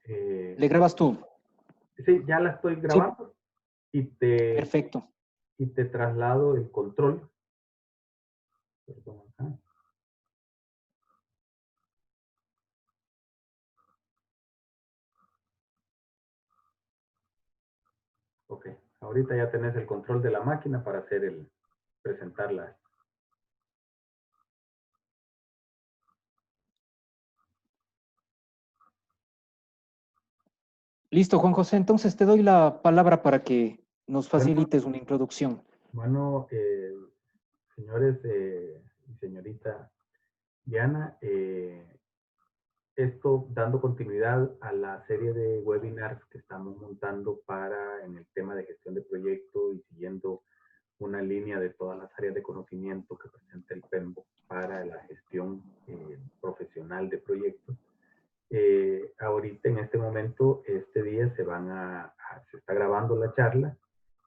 ¿Le grabas tú? Sí, ya la estoy grabando. Sí. Perfecto. Y te traslado el control. Perdón, acá. Ok, ahorita ya tenés el control de la máquina para hacer presentarla. Listo, Juan José. Entonces te doy la palabra para que nos facilites una introducción. Bueno, señores y señorita Diana, esto dando continuidad a la serie de webinars que estamos montando en el tema de gestión de proyectos y siguiendo una línea de todas las áreas de conocimiento que presenta el PMBOK para la gestión profesional de proyectos. Ahorita en este momento, este día se está grabando la charla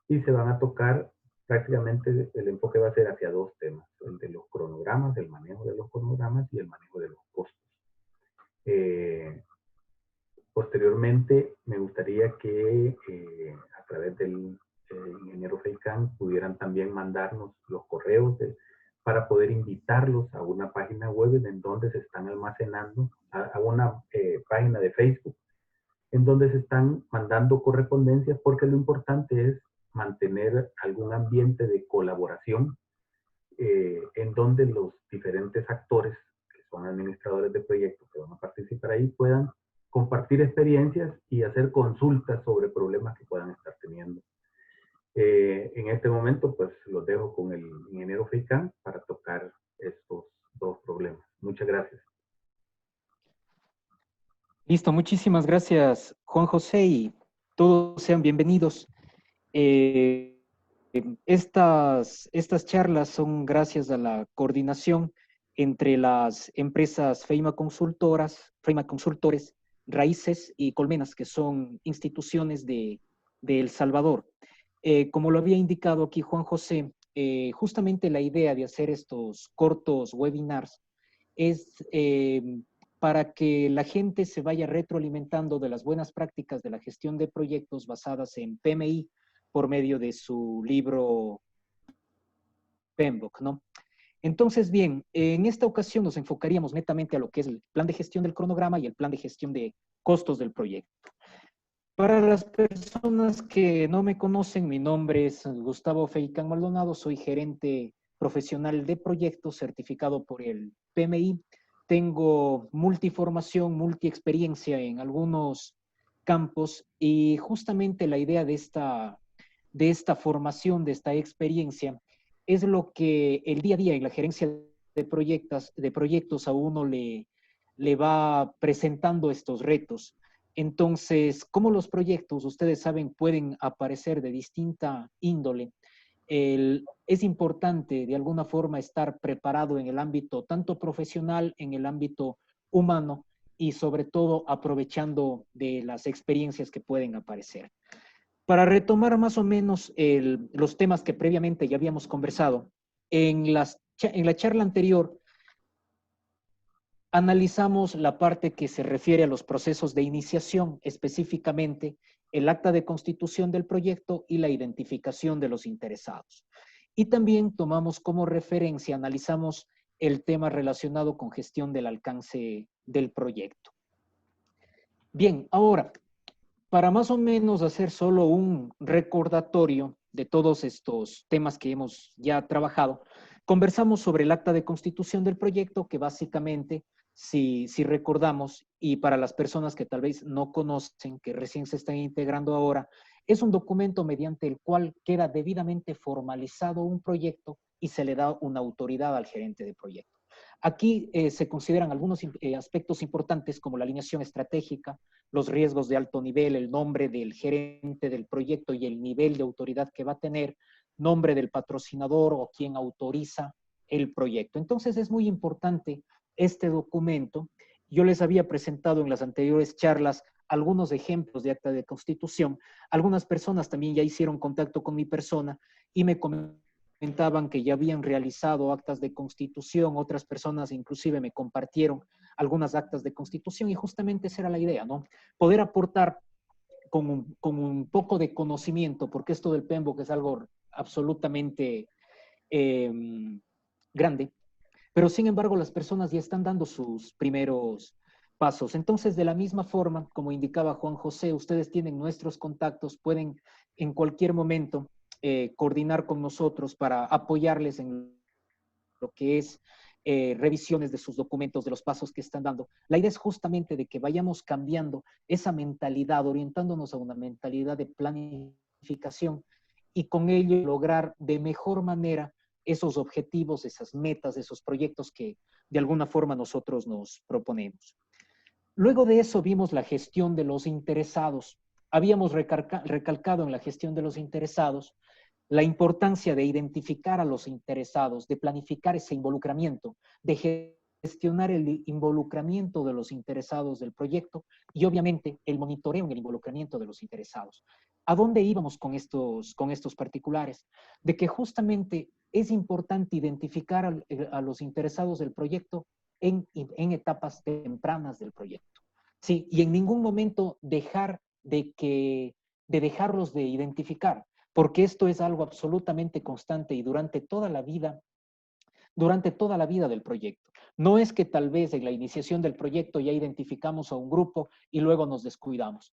y se van a tocar prácticamente el enfoque va a ser hacia dos temas, el de los cronogramas, el manejo de los cronogramas y el manejo de los costos. Posteriormente, me gustaría que a través del ingeniero Feicán pudieran también mandarnos los correos para poder invitarlos a una página web en donde se están almacenando, a una página de Facebook, en donde se están mandando correspondencias, porque lo importante es mantener algún ambiente de colaboración en donde los diferentes actores, que son administradores de proyectos que van a participar ahí, puedan compartir experiencias y hacer consultas sobre problemas que puedan estar teniendo. En este momento, pues los dejo con el ingeniero Feicán para tocar estos dos problemas. Muchas gracias. Listo, muchísimas gracias, Juan José, y todos sean bienvenidos. Estas charlas son gracias a la coordinación entre las empresas Feima Consultores, Raíces y Colmenas, que son instituciones de El Salvador. Como lo había indicado aquí Juan José, justamente la idea de hacer estos cortos webinars es para que la gente se vaya retroalimentando de las buenas prácticas de la gestión de proyectos basadas en PMI por medio de su libro PMBOK, ¿no? Entonces, bien, en esta ocasión nos enfocaríamos netamente a lo que es el plan de gestión del cronograma y el plan de gestión de costos del proyecto. Para las personas que no me conocen, mi nombre es Gustavo Feicán Maldonado, soy gerente profesional de proyectos certificado por el PMI. Tengo multiformación, multiexperiencia en algunos campos y justamente la idea de esta formación, de esta experiencia, es lo que el día a día en la gerencia de proyectos a uno le va presentando estos retos. Entonces, como los proyectos, ustedes saben, pueden aparecer de distinta índole, es importante de alguna forma estar preparado en el ámbito tanto profesional, en el ámbito humano y sobre todo aprovechando de las experiencias que pueden aparecer. Para retomar más o menos los temas que previamente ya habíamos conversado, en la charla anterior analizamos la parte que se refiere a los procesos de iniciación, específicamente el acta de constitución del proyecto y la identificación de los interesados. Y también tomamos como referencia, analizamos el tema relacionado con gestión del alcance del proyecto. Bien, ahora, para más o menos hacer solo un recordatorio de todos estos temas que hemos ya trabajado, conversamos sobre el acta de constitución del proyecto, que básicamente, si recordamos, y para las personas que tal vez no conocen, que recién se están integrando ahora, es un documento mediante el cual queda debidamente formalizado un proyecto y se le da una autoridad al gerente de proyecto. Aquí se consideran algunos aspectos importantes como la alineación estratégica, los riesgos de alto nivel, el nombre del gerente del proyecto y el nivel de autoridad que va a tener, nombre del patrocinador o quien autoriza el proyecto. Entonces es muy importante este documento. Yo les había presentado en las anteriores charlas algunos ejemplos de acta de constitución. Algunas personas también ya hicieron contacto con mi persona y me comentaban que ya habían realizado actas de constitución. Otras personas inclusive me compartieron algunas actas de constitución, y justamente esa era la idea, ¿no? Poder aportar con un poco de conocimiento, porque esto del PMBOK es algo absolutamente grande, pero sin embargo las personas ya están dando sus primeros pasos. Entonces, de la misma forma, como indicaba Juan José, ustedes tienen nuestros contactos, pueden en cualquier momento coordinar con nosotros para apoyarles en lo que es revisiones de sus documentos, de los pasos que están dando. La idea es justamente de que vayamos cambiando esa mentalidad, orientándonos a una mentalidad de planificación y con ello lograr de mejor manera esos objetivos, esas metas, esos proyectos que de alguna forma nosotros nos proponemos. Luego de eso vimos la gestión de los interesados. Habíamos recalcado en la gestión de los interesados la importancia de identificar a los interesados, de planificar ese involucramiento, de gestionar el involucramiento de los interesados del proyecto y obviamente el monitoreo en el involucramiento de los interesados. ¿A dónde íbamos con estos particulares? De que justamente es importante identificar a los interesados del proyecto en etapas tempranas del proyecto. Sí, y en ningún momento dejar de dejarlos de identificar, porque esto es algo absolutamente constante y durante toda la vida del proyecto. No es que tal vez en la iniciación del proyecto ya identificamos a un grupo y luego nos descuidamos.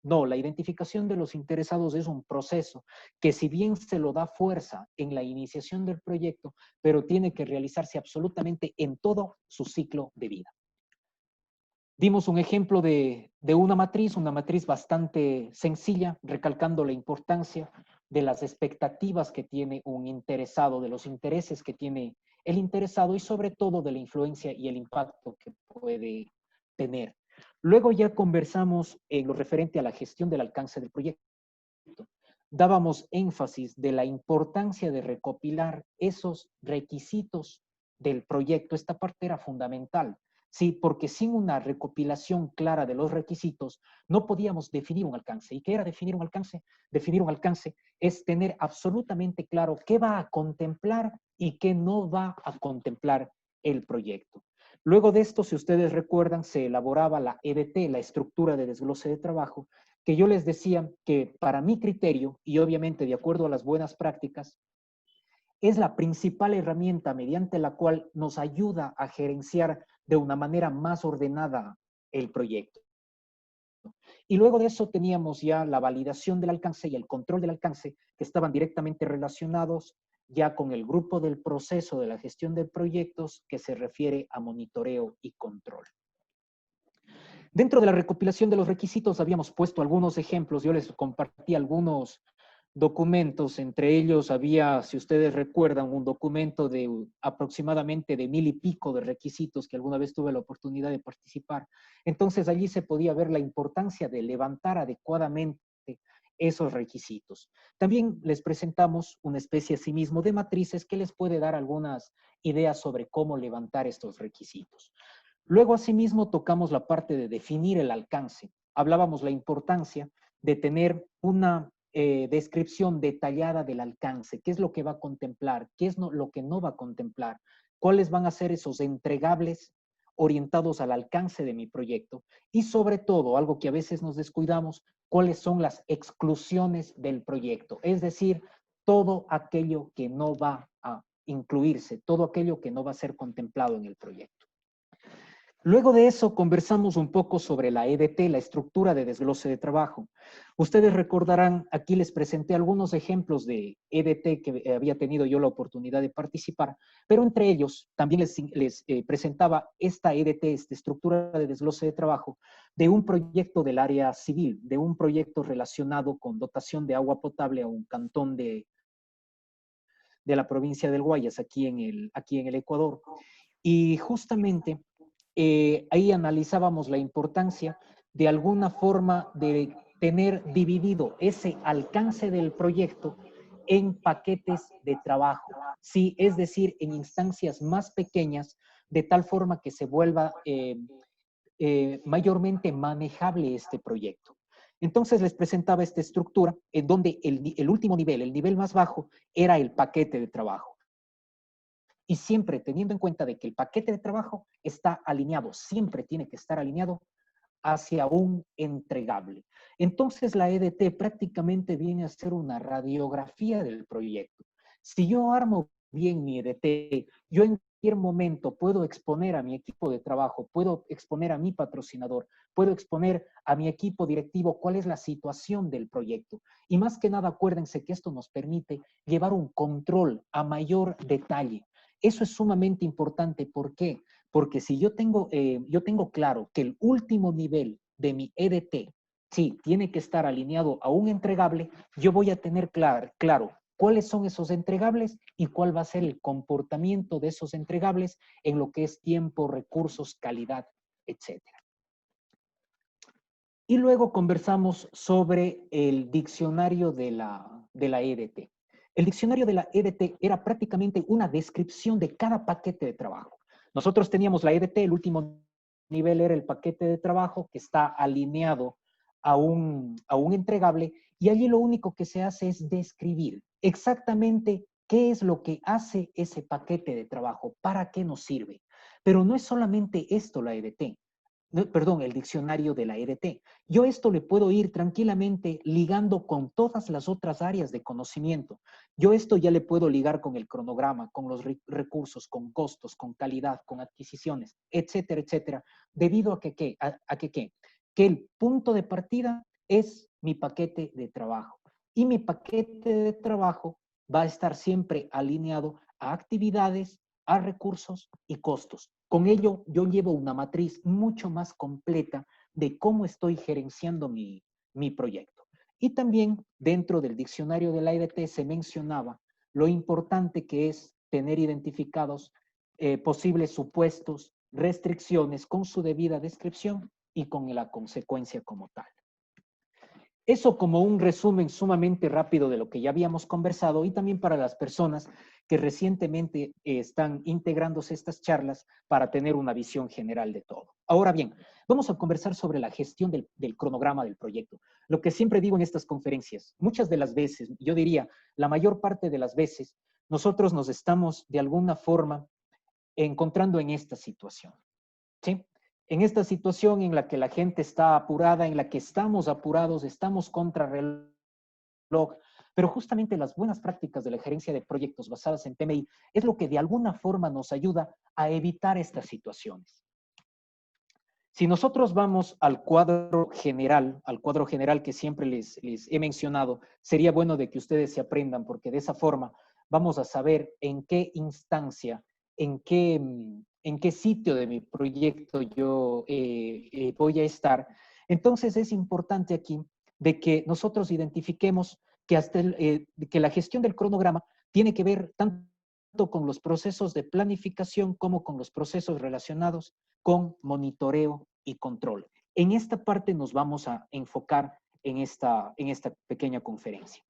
No, la identificación de los interesados es un proceso que si bien se lo da fuerza en la iniciación del proyecto, pero tiene que realizarse absolutamente en todo su ciclo de vida. Dimos un ejemplo de una matriz bastante sencilla, recalcando la importancia de las expectativas que tiene un interesado, de los intereses que tiene el interesado y sobre todo de la influencia y el impacto que puede tener. Luego ya conversamos en lo referente a la gestión del alcance del proyecto. Dábamos énfasis de la importancia de recopilar esos requisitos del proyecto. Esta parte era fundamental. Sí, porque sin una recopilación clara de los requisitos no podíamos definir un alcance. ¿Y qué era definir un alcance? Definir un alcance es tener absolutamente claro qué va a contemplar y qué no va a contemplar el proyecto. Luego de esto, si ustedes recuerdan, se elaboraba la EDT, la estructura de desglose de trabajo, que yo les decía que para mi criterio, y obviamente de acuerdo a las buenas prácticas, es la principal herramienta mediante la cual nos ayuda a gerenciar de una manera más ordenada el proyecto. Y luego de eso teníamos ya la validación del alcance y el control del alcance, que estaban directamente relacionados ya con el grupo del proceso de la gestión de proyectos que se refiere a monitoreo y control. Dentro de la recopilación de los requisitos habíamos puesto algunos ejemplos, yo les compartí algunos documentos, entre ellos había, si ustedes recuerdan, un documento de aproximadamente de 1000 y pico de requisitos que alguna vez tuve la oportunidad de participar. Entonces allí se podía ver la importancia de levantar adecuadamente esos requisitos. También les presentamos una especie asimismo de matrices que les puede dar algunas ideas sobre cómo levantar estos requisitos. Luego, asimismo, tocamos la parte de definir el alcance. Hablábamos la importancia de tener una descripción detallada del alcance, qué es lo que va a contemplar, qué es lo que no va a contemplar, cuáles van a ser esos entregables orientados al alcance de mi proyecto y sobre todo, algo que a veces nos descuidamos, cuáles son las exclusiones del proyecto, es decir, todo aquello que no va a incluirse, todo aquello que no va a ser contemplado en el proyecto. Luego de eso conversamos un poco sobre la EDT, la estructura de desglose de trabajo. Ustedes recordarán, aquí les presenté algunos ejemplos de EDT que había tenido yo la oportunidad de participar, pero entre ellos también les presentaba esta EDT, esta estructura de desglose de trabajo, de un proyecto del área civil, de un proyecto relacionado con dotación de agua potable a un cantón de la provincia del Guayas, aquí en el Ecuador. Y justamente ahí analizábamos la importancia de alguna forma de tener dividido ese alcance del proyecto en paquetes de trabajo, sí, es decir, en instancias más pequeñas, de tal forma que se vuelva mayormente manejable este proyecto. Entonces les presentaba esta estructura en donde el último nivel, el nivel más bajo, era el paquete de trabajo. y siempre teniendo en cuenta de que el paquete de trabajo está alineado, siempre tiene que estar alineado hacia un entregable. Entonces la EDT prácticamente viene a ser una radiografía del proyecto. Si yo armo bien mi EDT, yo en cualquier momento puedo exponer a mi equipo de trabajo, puedo exponer a mi patrocinador, puedo exponer a mi equipo directivo cuál es la situación del proyecto. Y más que nada, acuérdense que esto nos permite llevar un control a mayor detalle. Eso es sumamente importante. ¿Por qué? Porque si yo tengo claro que el último nivel de mi EDT, sí, tiene que estar alineado a un entregable, yo voy a tener claro cuáles son esos entregables y cuál va a ser el comportamiento de esos entregables en lo que es tiempo, recursos, calidad, etc. Y luego conversamos sobre el diccionario de la EDT. El diccionario de la EDT era prácticamente una descripción de cada paquete de trabajo. Nosotros teníamos la EDT, el último nivel era el paquete de trabajo que está alineado a un entregable y allí lo único que se hace es describir exactamente qué es lo que hace ese paquete de trabajo, para qué nos sirve. Pero no es solamente esto la EDT. Perdón, el diccionario de la EDT. Yo esto le puedo ir tranquilamente ligando con todas las otras áreas de conocimiento. Yo esto ya le puedo ligar con el cronograma, con los recursos, con costos, con calidad, con adquisiciones, etcétera, etcétera, debido a que el punto de partida es mi paquete de trabajo. Y mi paquete de trabajo va a estar siempre alineado a actividades, a recursos y costos. Con ello, yo llevo una matriz mucho más completa de cómo estoy gerenciando mi proyecto. Y también dentro del diccionario de la EDT se mencionaba lo importante que es tener identificados posibles supuestos, restricciones con su debida descripción y con la consecuencia como tal. Eso como un resumen sumamente rápido de lo que ya habíamos conversado y también para las personas que recientemente están integrándose estas charlas para tener una visión general de todo. Ahora bien, vamos a conversar sobre la gestión del cronograma del proyecto. Lo que siempre digo en estas conferencias, muchas de las veces, yo diría la mayor parte de las veces, nosotros nos estamos de alguna forma encontrando en esta situación. ¿Sí? En esta situación en la que la gente está apurada, en la que estamos apurados, estamos contra reloj, pero justamente las buenas prácticas de la gerencia de proyectos basadas en PMI es lo que de alguna forma nos ayuda a evitar estas situaciones. Si nosotros vamos al cuadro general que siempre les he mencionado, sería bueno de que ustedes se aprendan, porque de esa forma vamos a saber en qué instancia, en qué sitio de mi proyecto yo voy a estar. Entonces es importante aquí de que nosotros identifiquemos que, que la gestión del cronograma tiene que ver tanto con los procesos de planificación como con los procesos relacionados con monitoreo y control. En esta parte nos vamos a enfocar en esta pequeña conferencia.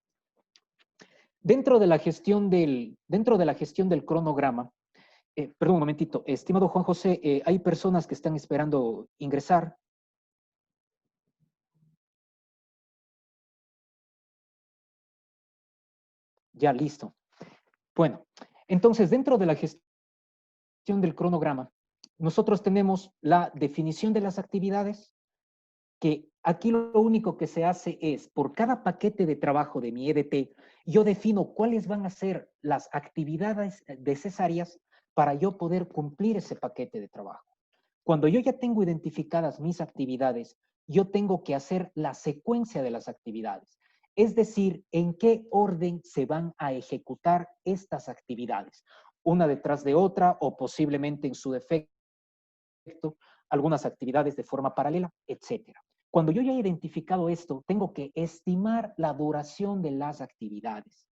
Dentro de la gestión del cronograma, perdón un momentito, estimado Juan José, hay personas que están esperando ingresar. Ya, listo. Bueno, entonces dentro de la gestión del cronograma, nosotros tenemos la definición de las actividades, que aquí lo único que se hace es, por cada paquete de trabajo de mi EDT, yo defino cuáles van a ser las actividades necesarias para yo poder cumplir ese paquete de trabajo. Cuando yo ya tengo identificadas mis actividades, yo tengo que hacer la secuencia de las actividades. Es decir, en qué orden se van a ejecutar estas actividades, una detrás de otra o posiblemente en su defecto, algunas actividades de forma paralela, etcétera. Cuando yo ya he identificado esto, tengo que estimar la duración de las actividades.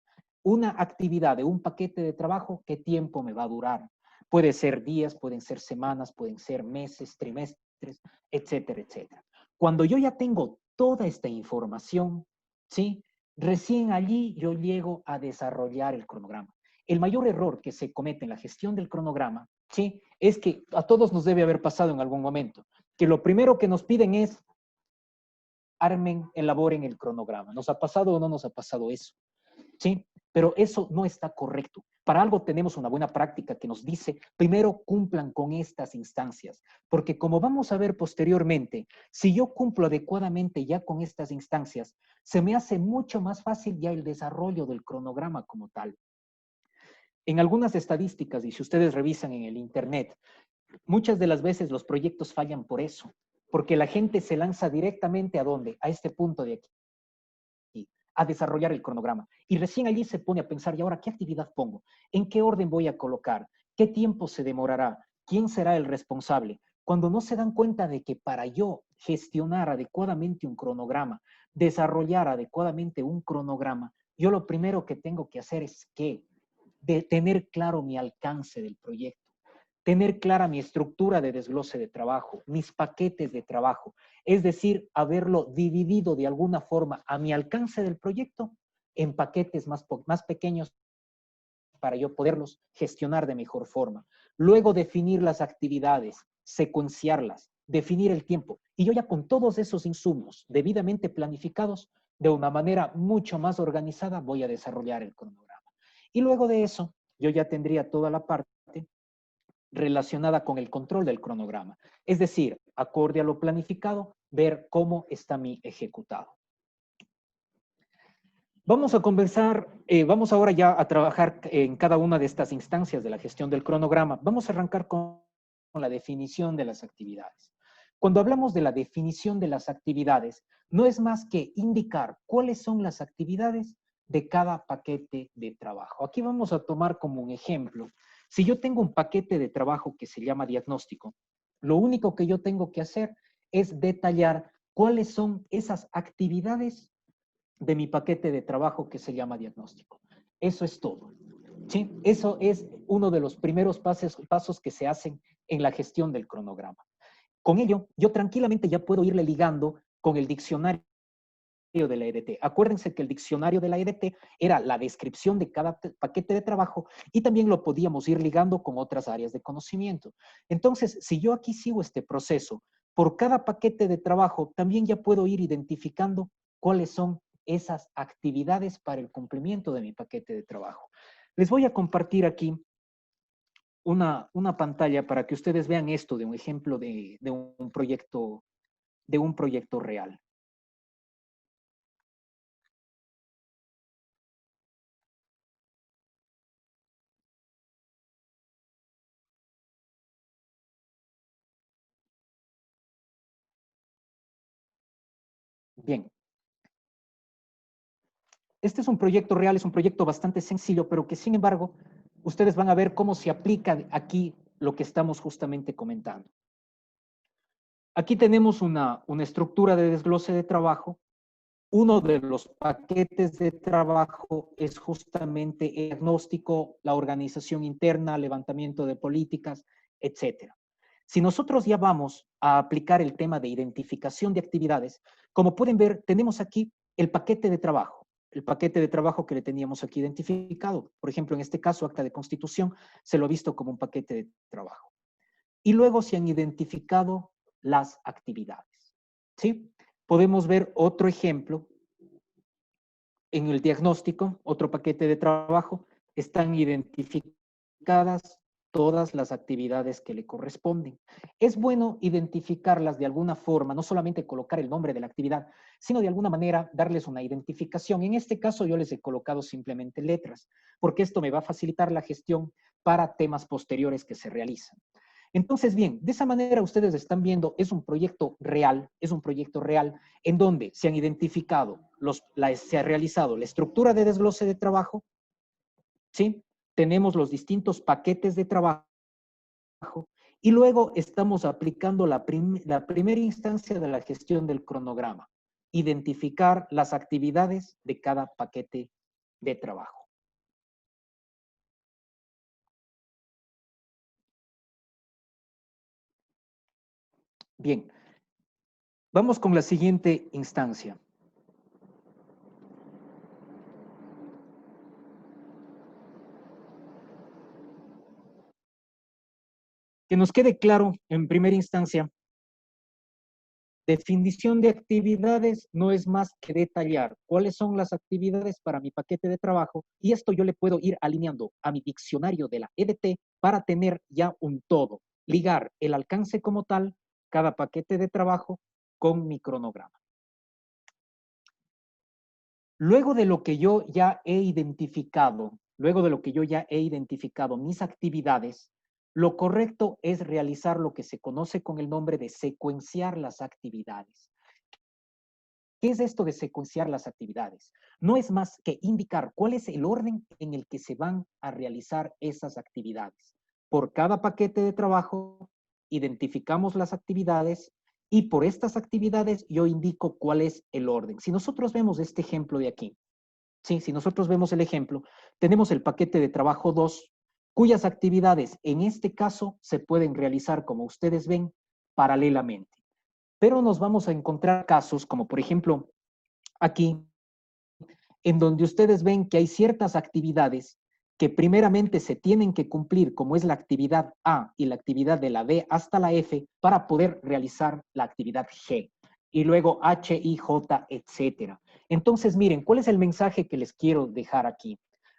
Una actividad de un paquete de trabajo, ¿qué tiempo me va a durar? Puede ser días, pueden ser semanas, pueden ser meses, trimestres, etcétera, etcétera. Cuando yo ya tengo toda esta información, ¿sí? Recién allí yo llego a desarrollar el cronograma. El mayor error que se comete en la gestión del cronograma, ¿sí? Es que a todos nos debe haber pasado en algún momento, que lo primero que nos piden es armen, elaboren el cronograma. ¿Nos ha pasado o no nos ha pasado eso? ¿Sí? pero eso no está correcto. Para algo tenemos una buena práctica que nos dice, primero cumplan con estas instancias, porque como vamos a ver posteriormente, si yo cumplo adecuadamente ya con estas instancias, se me hace mucho más fácil ya el desarrollo del cronograma como tal. En algunas estadísticas, y si ustedes revisan en el Internet, muchas de las veces los proyectos fallan por eso, porque la gente se lanza directamente ¿a dónde? A este punto de aquí, a desarrollar el cronograma. Y recién allí se pone a pensar, ¿y ahora qué actividad pongo? ¿En qué orden voy a colocar? ¿Qué tiempo se demorará? ¿Quién será el responsable? Cuando no se dan cuenta de que para yo gestionar adecuadamente un cronograma, desarrollar adecuadamente un cronograma, yo lo primero que tengo que hacer es que de tener claro mi alcance del proyecto, tener clara mi estructura de desglose de trabajo, mis paquetes de trabajo, es decir, haberlo dividido de alguna forma a mi alcance del proyecto en paquetes más pequeños para yo poderlos gestionar de mejor forma. Luego definir las actividades, secuenciarlas, definir el tiempo. Y yo ya con todos esos insumos debidamente planificados, de una manera mucho más organizada, voy a desarrollar el cronograma. Y luego de eso, yo ya tendría toda la parte relacionada con el control del cronograma. Es decir, acorde a lo planificado, ver cómo está mi ejecutado. Vamos a conversar, vamos ahora ya a trabajar en cada una de estas instancias de la gestión del cronograma. Vamos a arrancar con la definición de las actividades. Cuando hablamos de la definición de las actividades, no es más que indicar cuáles son las actividades de cada paquete de trabajo. Aquí vamos a tomar como un ejemplo. Si yo tengo un paquete de trabajo que se llama diagnóstico, lo único que yo tengo que hacer es detallar cuáles son esas actividades de mi paquete de trabajo que se llama diagnóstico. Eso es todo. ¿Sí? Eso es uno de los primeros pasos que se hacen en la gestión del cronograma. Con ello, yo tranquilamente ya puedo irle ligando con el diccionario de la EDT. Acuérdense que el diccionario de la EDT era la descripción de cada paquete de trabajo y también lo podíamos ir ligando con otras áreas de conocimiento. Entonces, si yo aquí sigo este proceso, por cada paquete de trabajo también ya puedo ir identificando cuáles son esas actividades para el cumplimiento de mi paquete de trabajo. Les voy a compartir aquí una pantalla para que ustedes vean esto de un ejemplo de un proyecto real. Bien, este es un proyecto real, es un proyecto bastante sencillo, pero que sin embargo, ustedes van a ver cómo se aplica aquí lo que estamos justamente comentando. Aquí tenemos una estructura de desglose de trabajo. Uno de los paquetes de trabajo es justamente el diagnóstico, la organización interna, levantamiento de políticas, etcétera. Si nosotros ya vamos a aplicar el tema de identificación de actividades, como pueden ver, tenemos aquí el paquete de trabajo. El paquete de trabajo que le teníamos aquí identificado. Por ejemplo, en este caso, acta de constitución, se lo ha visto como un paquete de trabajo. Y luego se han identificado las actividades. ¿Sí? Podemos ver otro ejemplo. En el diagnóstico, otro paquete de trabajo, están identificadas todas las actividades que le corresponden. Es bueno identificarlas de alguna forma, no solamente colocar el nombre de la actividad, sino de alguna manera darles una identificación. En este caso yo les he colocado simplemente letras, porque esto me va a facilitar la gestión para temas posteriores que se realizan. Entonces, bien, de esa manera ustedes están viendo, es un proyecto real en donde se han identificado, se ha realizado la estructura de desglose de trabajo, ¿sí? Tenemos los distintos paquetes de trabajo y luego estamos aplicando la primera instancia de la gestión del cronograma, identificar las actividades de cada paquete de trabajo. Bien, vamos con la siguiente instancia. Que nos quede claro en primera instancia Definición de actividades no es más que detallar cuáles son las actividades para mi paquete de trabajo y esto yo le puedo ir alineando a mi diccionario de la EDT para tener ya un todo, ligar el alcance como tal, cada paquete de trabajo con mi cronograma. Luego de lo que yo ya he identificado, mis actividades, lo correcto es realizar lo que se conoce con el nombre de secuenciar las actividades. ¿Qué es esto de secuenciar las actividades? No es más que indicar cuál es el orden en el que se van a realizar esas actividades. Por cada paquete de trabajo, identificamos las actividades y por estas actividades yo indico cuál es el orden. Si nosotros vemos este ejemplo de aquí, ¿sí? Si nosotros vemos el ejemplo, tenemos el paquete de trabajo 2, cuyas actividades en este caso se pueden realizar, como ustedes ven, paralelamente. Pero nos vamos a encontrar casos como, por ejemplo, aquí, en donde ustedes ven que hay ciertas actividades que primeramente se tienen que cumplir, como es la actividad A y la actividad de la D hasta la F, para poder realizar la actividad G. Y luego H, I, J, etcétera. Entonces, miren, ¿cuál es el mensaje que les quiero dejar aquí?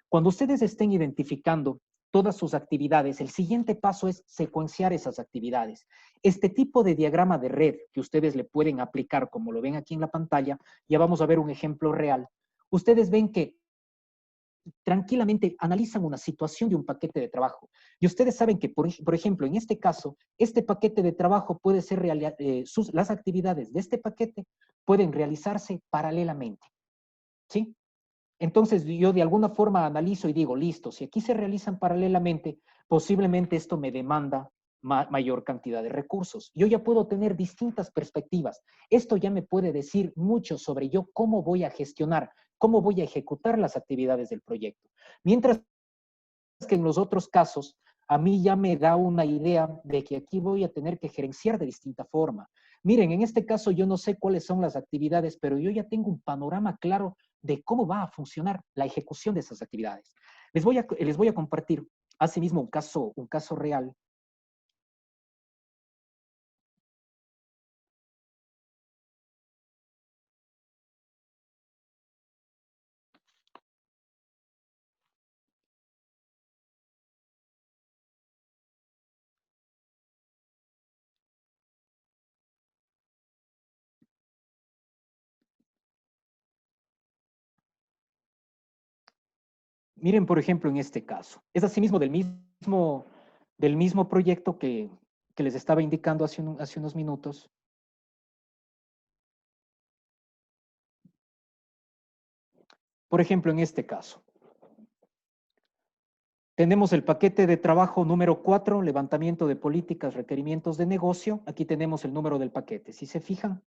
Cuando ustedes estén identificando todas sus actividades, el siguiente paso es secuenciar esas actividades. Este tipo de diagrama de red que ustedes le pueden aplicar, como lo ven aquí en la pantalla, ya vamos a ver un ejemplo real. Ustedes ven que tranquilamente analizan una situación de un paquete de trabajo. Y ustedes saben que, por ejemplo, en este caso, este paquete de trabajo puede ser, las actividades de este paquete pueden realizarse paralelamente. ¿Sí? Entonces yo de alguna forma analizo y digo, listo, si aquí se realizan paralelamente, posiblemente esto me demanda mayor cantidad de recursos. Yo ya puedo tener distintas perspectivas. Esto ya me puede decir mucho sobre yo cómo voy a gestionar, cómo voy a ejecutar las actividades del proyecto. Mientras que en los otros casos, a mí ya me da una idea de que aquí voy a tener que gerenciar de distinta forma. Miren, en este caso yo no sé cuáles son las actividades, pero yo ya tengo un panorama claro de cómo va a funcionar la ejecución de esas actividades. Les voy a compartir asimismo un caso real. Miren, por ejemplo, en este caso. Es asimismo del mismo proyecto que les estaba indicando hace unos minutos. Por ejemplo, en este caso. Tenemos el paquete de trabajo número 4, levantamiento de políticas, requerimientos de negocio. Aquí tenemos el número del paquete, si se fijan.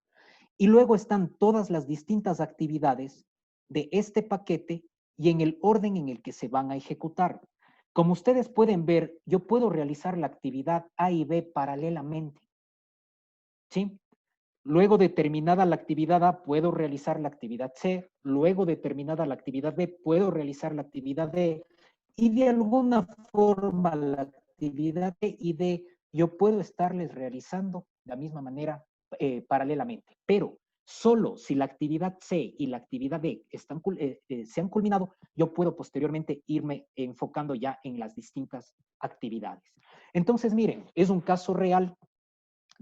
Y luego están todas las distintas actividades de este paquete y en el orden en el que se van a ejecutar. Como ustedes pueden ver, yo puedo realizar la actividad A y B paralelamente. ¿Sí? Luego de terminada la actividad A, puedo realizar la actividad C. Luego de terminada la actividad B, puedo realizar la actividad D. Y de alguna forma la actividad B y D yo puedo estarles realizando de la misma manera paralelamente. Pero solo si la actividad C y la actividad D se han culminado, yo puedo posteriormente irme enfocando ya en las distintas actividades. Entonces, miren, es un caso real.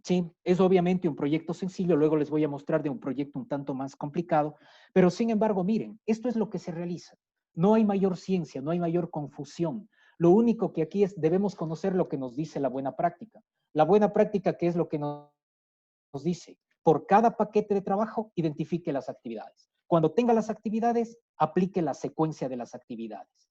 Sí, es obviamente un proyecto sencillo, luego les voy a mostrar de un proyecto un tanto más complicado, pero sin embargo, miren, esto es lo que se realiza. No hay mayor ciencia, no hay mayor confusión. Lo único que aquí es, debemos conocer lo que nos dice la buena práctica. La buena práctica, ¿qué es lo que nos dice? Por cada paquete de trabajo, identifique las actividades. Cuando tenga las actividades, aplique la secuencia de las actividades.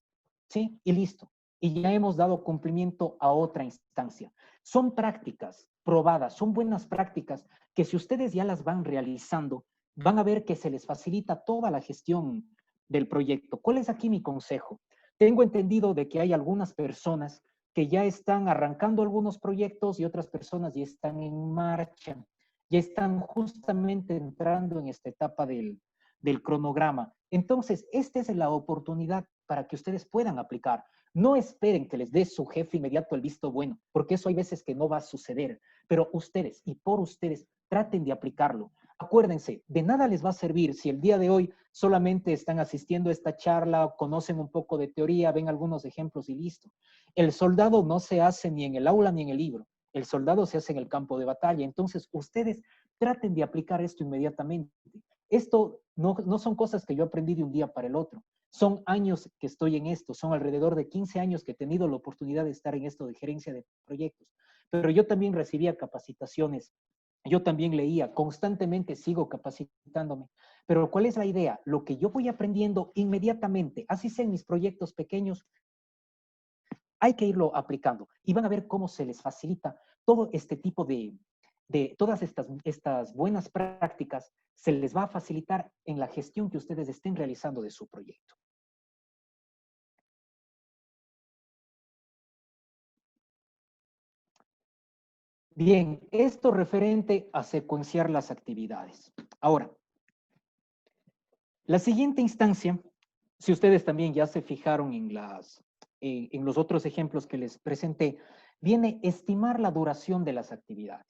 ¿Sí? Y listo. Y ya hemos dado cumplimiento a otra instancia. Son prácticas probadas, son buenas prácticas que si ustedes ya las van realizando, van a ver que se les facilita toda la gestión del proyecto. ¿Cuál es aquí mi consejo? Tengo entendido de que hay algunas personas que ya están arrancando algunos proyectos y otras personas ya están en marcha, ya están justamente entrando en esta etapa del cronograma. Entonces, esta es la oportunidad para que ustedes puedan aplicar. No esperen que les dé su jefe inmediato el visto bueno, porque eso hay veces que no va a suceder, pero ustedes y por ustedes traten de aplicarlo. Acuérdense, de nada les va a servir si el día de hoy solamente están asistiendo a esta charla, conocen un poco de teoría, ven algunos ejemplos y listo. El soldado no se hace ni en el aula ni en el libro. El soldado se hace en el campo de batalla. Entonces, ustedes traten de aplicar esto inmediatamente. Esto no son cosas que yo aprendí de un día para el otro. Son años que estoy en esto. Son alrededor de 15 años que he tenido la oportunidad de estar en esto de gerencia de proyectos. Pero yo también recibía capacitaciones. Yo también leía, constantemente sigo capacitándome. Pero ¿cuál es la idea? Lo que yo voy aprendiendo inmediatamente, así sean mis proyectos pequeños, hay que irlo aplicando y van a ver cómo se les facilita todo este tipo de todas estas buenas prácticas, se les va a facilitar en la gestión que ustedes estén realizando de su proyecto. Bien, esto referente a secuenciar las actividades. Ahora, la siguiente instancia, si ustedes también ya se fijaron en los otros ejemplos que les presenté, viene estimar la duración de las actividades.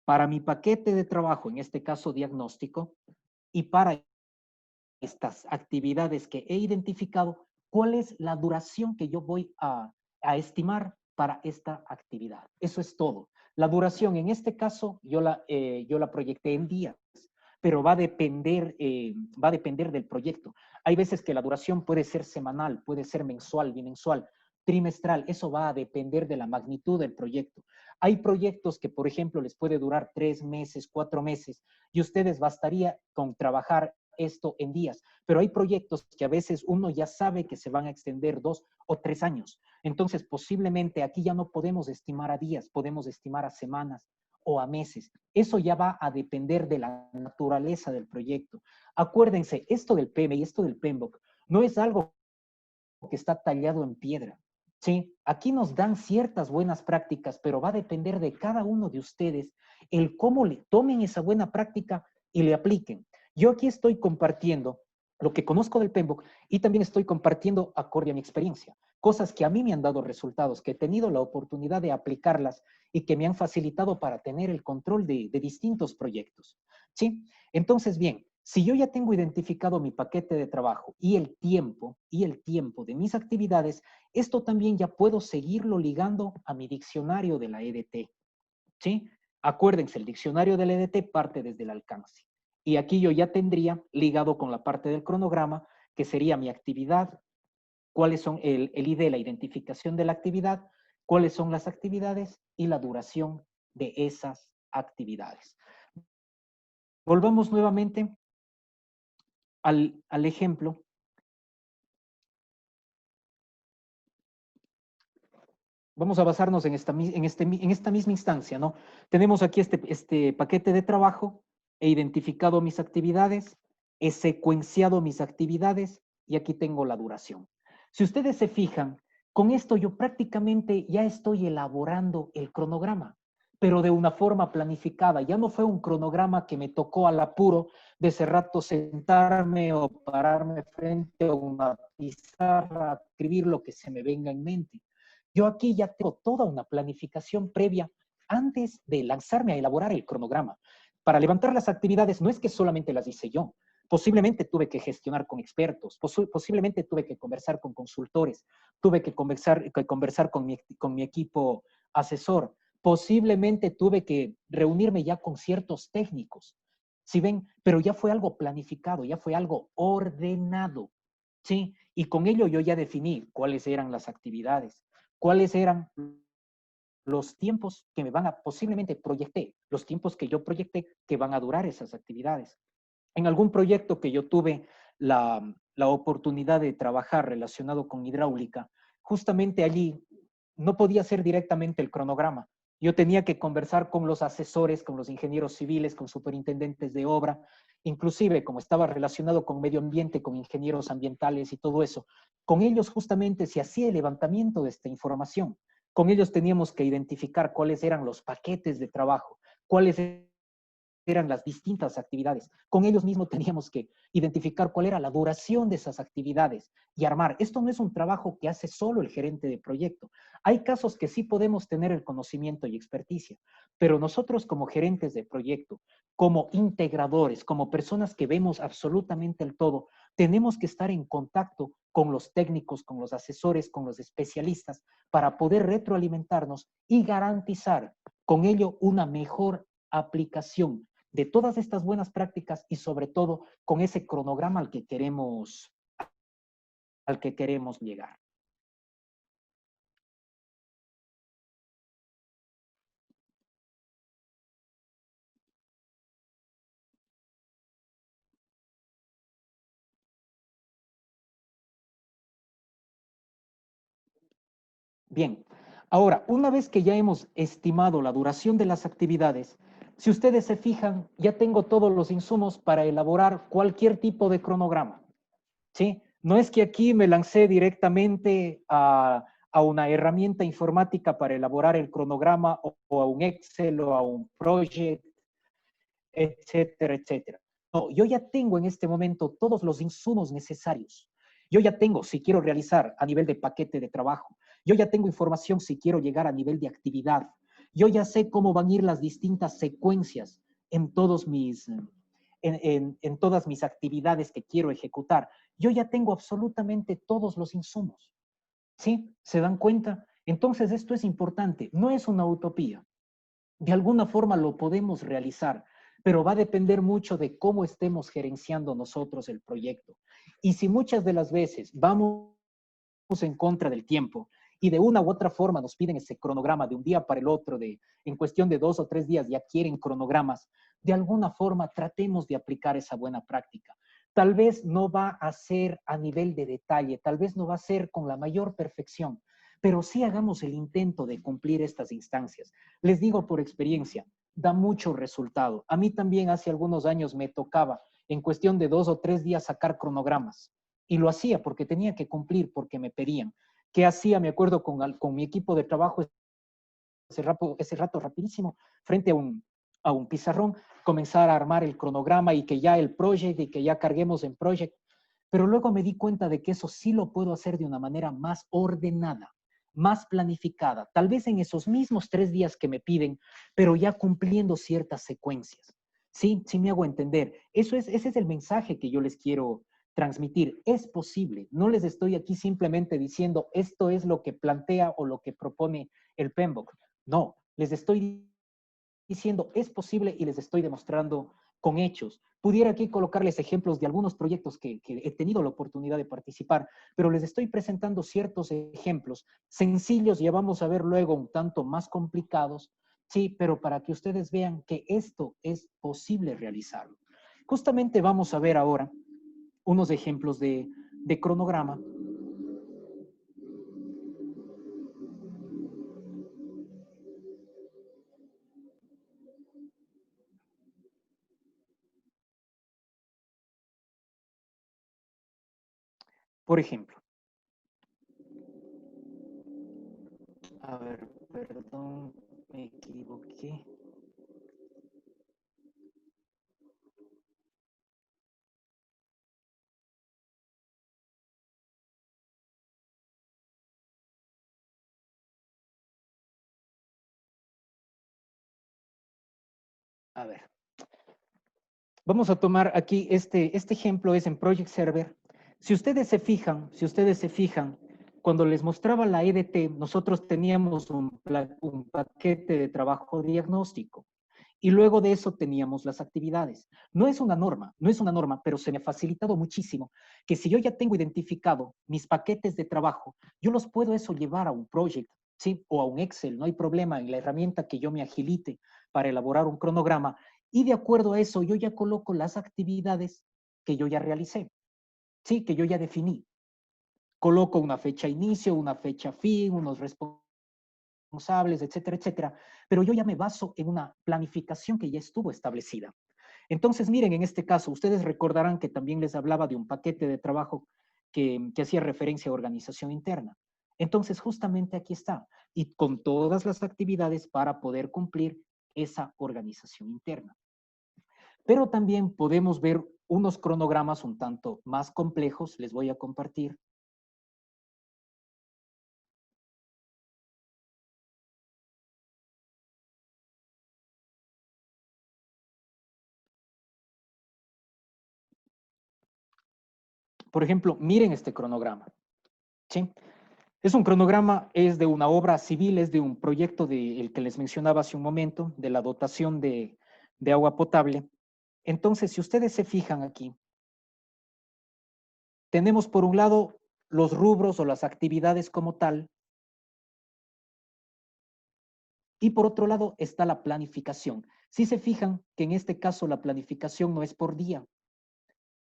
Para mi paquete de trabajo, en este caso diagnóstico, y para estas actividades que he identificado, ¿cuál es la duración que yo voy a estimar para esta actividad? Eso es todo. La duración, en este caso, yo la proyecté en días, pero va a depender del proyecto. Hay veces que la duración puede ser semanal, puede ser mensual, bimensual, trimestral. Eso va a depender de la magnitud del proyecto. Hay proyectos que, por ejemplo, les puede durar 3 meses, 4 meses, y ustedes bastaría con trabajar esto en días, pero hay proyectos que a veces uno ya sabe que se van a extender 2 o 3 años. Entonces, posiblemente aquí ya no podemos estimar a días, podemos estimar a semanas o a meses. Eso ya va a depender de la naturaleza del proyecto. Acuérdense, esto del PM y esto del PMBOK no es algo que está tallado en piedra. Sí, aquí nos dan ciertas buenas prácticas, pero va a depender de cada uno de ustedes el cómo le tomen esa buena práctica y le apliquen. Yo aquí estoy compartiendo lo que conozco del PMBOK y también estoy compartiendo acorde a mi experiencia, cosas que a mí me han dado resultados, que he tenido la oportunidad de aplicarlas y que me han facilitado para tener el control de distintos proyectos. ¿Sí? Entonces, bien, si yo ya tengo identificado mi paquete de trabajo y el tiempo de mis actividades, esto también ya puedo seguirlo ligando a mi diccionario de la EDT. ¿Sí? Acuérdense, el diccionario de la EDT parte desde el alcance. Y aquí yo ya tendría ligado con la parte del cronograma, que sería mi actividad, cuáles son el ID, la identificación de la actividad, cuáles son las actividades y la duración de esas actividades. Volvamos nuevamente al ejemplo. Vamos a basarnos en esta misma instancia, ¿no? Tenemos aquí este paquete de trabajo, he identificado mis actividades, he secuenciado mis actividades y aquí tengo la duración. Si ustedes se fijan, con esto yo prácticamente ya estoy elaborando el cronograma, pero de una forma planificada. Ya no fue un cronograma que me tocó al apuro de ese rato sentarme o pararme frente a una pizarra, escribir lo que se me venga en mente. Yo aquí ya tengo toda una planificación previa antes de lanzarme a elaborar el cronograma. Para levantar las actividades no es que solamente las hice yo, posiblemente tuve que gestionar con expertos, posiblemente tuve que conversar con consultores, tuve que conversar con mi equipo asesor, posiblemente tuve que reunirme ya con ciertos técnicos, ¿sí ven? Pero ya fue algo planificado, ya fue algo ordenado, ¿sí? Y con ello yo ya definí cuáles eran las actividades, cuáles eran los tiempos que me van a, posiblemente proyecté, los tiempos que yo proyecté que van a durar esas actividades. En algún proyecto que yo tuve la oportunidad de trabajar relacionado con hidráulica, justamente allí no podía ser directamente el cronograma. Yo tenía que conversar con los asesores, con los ingenieros civiles, con superintendentes de obra, inclusive como estaba relacionado con medio ambiente, con ingenieros ambientales y todo eso. Con ellos justamente se hacía el levantamiento de esta información. Con ellos teníamos que identificar cuáles eran los paquetes de trabajo, cuáles eran las distintas actividades. Con ellos mismos teníamos que identificar cuál era la duración de esas actividades y armar. Esto no es un trabajo que hace solo el gerente de proyecto. Hay casos que sí podemos tener el conocimiento y experticia, pero nosotros como gerentes de proyecto, como integradores, como personas que vemos absolutamente el todo, tenemos que estar en contacto con los técnicos, con los asesores, con los especialistas, para poder retroalimentarnos y garantizar con ello una mejor aplicación de todas estas buenas prácticas y sobre todo con ese cronograma al que queremos llegar. Bien, ahora, una vez que ya hemos estimado la duración de las actividades, si ustedes se fijan, ya tengo todos los insumos para elaborar cualquier tipo de cronograma, ¿sí? No es que aquí me lancé directamente a una herramienta informática para elaborar el cronograma o a un Excel o a un Project, etcétera, etcétera. No, yo ya tengo en este momento todos los insumos necesarios. Yo ya tengo, si quiero realizar a nivel de paquete de trabajo, yo ya tengo información si quiero llegar a nivel de actividad. Yo ya sé cómo van a ir las distintas secuencias en en todas mis actividades que quiero ejecutar. Yo ya tengo absolutamente todos los insumos. ¿Sí? ¿Se dan cuenta? Entonces esto es importante, no es una utopía. De alguna forma lo podemos realizar, pero va a depender mucho de cómo estemos gerenciando nosotros el proyecto. Y si muchas de las veces vamos en contra del tiempo y de una u otra forma nos piden ese cronograma de un día para el otro, en cuestión de 2 o 3 días ya quieren cronogramas, de alguna forma tratemos de aplicar esa buena práctica. Tal vez no va a ser a nivel de detalle, tal vez no va a ser con la mayor perfección, pero sí hagamos el intento de cumplir estas instancias. Les digo por experiencia, da mucho resultado. A mí también hace algunos años me tocaba en cuestión de 2 o 3 días sacar cronogramas. Y lo hacía porque tenía que cumplir, porque me pedían. ¿Qué hacía? Me acuerdo con mi equipo de trabajo ese rato rapidísimo, frente a un pizarrón, comenzar a armar el cronograma y que ya el project y que ya carguemos en project. Pero luego me di cuenta de que eso sí lo puedo hacer de una manera más ordenada, más planificada, tal vez en esos mismos 3 días que me piden, pero ya cumpliendo ciertas secuencias. Sí, sí me hago entender. Ese es el mensaje que yo les quiero transmitir. Es posible. No les estoy aquí simplemente diciendo esto es lo que plantea o lo que propone el PMBOK. No, les estoy diciendo es posible y les estoy demostrando con hechos. Pudiera aquí colocarles ejemplos de algunos proyectos que he tenido la oportunidad de participar, pero les estoy presentando ciertos ejemplos sencillos y ya vamos a ver luego un tanto más complicados, sí, pero para que ustedes vean que esto es posible realizarlo. Justamente vamos a ver ahora unos ejemplos de cronograma. Por ejemplo, a ver, perdón, me equivoqué. A ver, vamos a tomar aquí este ejemplo es en Project Server. Si ustedes se fijan, cuando les mostraba la EDT, nosotros teníamos un paquete de trabajo diagnóstico y luego de eso teníamos las actividades. No es una norma, no es una norma, pero se me ha facilitado muchísimo que si yo ya tengo identificado mis paquetes de trabajo, yo los puedo eso llevar a un project, ¿sí? O a un Excel, no hay problema en la herramienta que yo me agilite para elaborar un cronograma y de acuerdo a eso yo ya coloco las actividades que yo ya realicé, ¿sí? Que yo ya definí. Coloco una fecha inicio, una fecha fin, unos responsables, etcétera, etcétera, pero yo ya me baso en una planificación que ya estuvo establecida. Entonces, miren, en este caso, ustedes recordarán que también les hablaba de un paquete de trabajo que hacía referencia a organización interna. Entonces, justamente aquí está, y con todas las actividades para poder cumplir esa organización interna. Pero también podemos ver unos cronogramas un tanto más complejos, les voy a compartir. Por ejemplo, miren este cronograma, ¿sí? Es un cronograma, es de una obra civil, es de un proyecto el que les mencionaba hace un momento, de la dotación de agua potable. Entonces, si ustedes se fijan aquí, tenemos por un lado los rubros o las actividades como tal, y por otro lado está la planificación. Si se fijan que en este caso la planificación no es por día,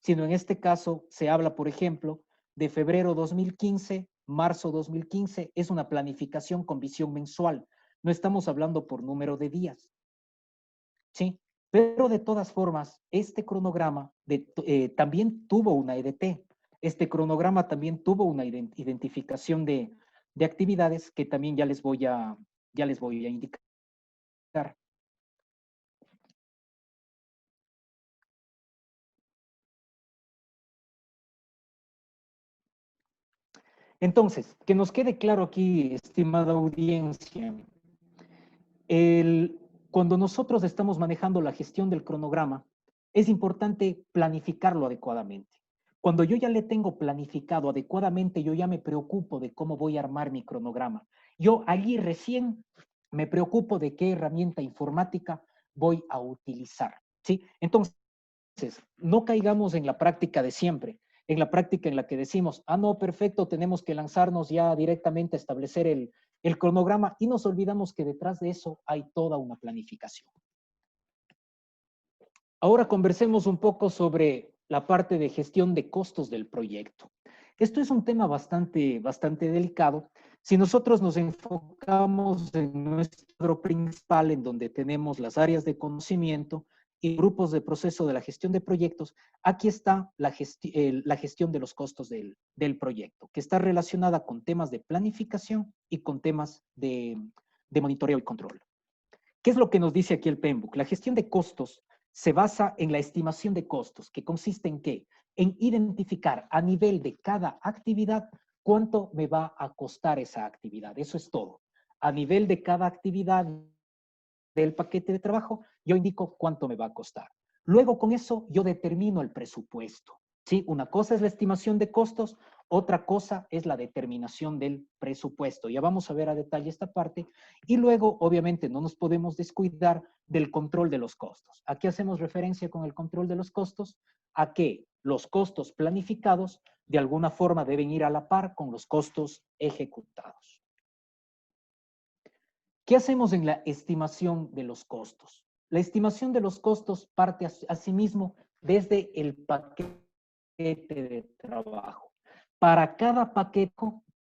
sino en este caso se habla, por ejemplo, de febrero 2015, marzo 2015, es una planificación con visión mensual. No estamos hablando por número de días, ¿sí? Pero de todas formas, este cronograma también tuvo una EDT. Este cronograma también tuvo una identificación de actividades que también ya les voy a indicar. Entonces, que nos quede claro aquí, estimada audiencia, cuando nosotros estamos manejando la gestión del cronograma, es importante planificarlo adecuadamente. Cuando yo ya le tengo planificado adecuadamente, yo ya me preocupo de cómo voy a armar mi cronograma. Yo allí recién me preocupo de qué herramienta informática voy a utilizar, ¿sí? Entonces, no caigamos en la práctica de siempre, en la práctica en la que decimos, ah, no, perfecto, tenemos que lanzarnos ya directamente a establecer el cronograma y nos olvidamos que detrás de eso hay toda una planificación. Ahora conversemos un poco sobre la parte de gestión de costos del proyecto. Esto es un tema bastante delicado. Si nosotros nos enfocamos en nuestro principal, en donde tenemos las áreas de conocimiento y grupos de proceso de la gestión de proyectos, aquí está la gestión de los costos del proyecto, que está relacionada con temas de planificación y con temas de monitoreo y control. ¿Qué es lo que nos dice aquí el PMBOK? La gestión de costos se basa en la estimación de costos, que consiste en qué? En identificar a nivel de cada actividad cuánto me va a costar esa actividad. Eso es todo. A nivel de cada actividad del paquete de trabajo, yo indico cuánto me va a costar. Luego con eso yo determino el presupuesto. ¿Sí? Una cosa es la estimación de costos, otra cosa es la determinación del presupuesto. Ya vamos a ver a detalle esta parte. Y luego, obviamente, no nos podemos descuidar del control de los costos. ¿A qué hacemos referencia con el control de los costos? A que los costos planificados de alguna forma deben ir a la par con los costos ejecutados. ¿Qué hacemos en la estimación de los costos? La estimación de los costos parte asimismo desde el paquete de trabajo. Para cada paquete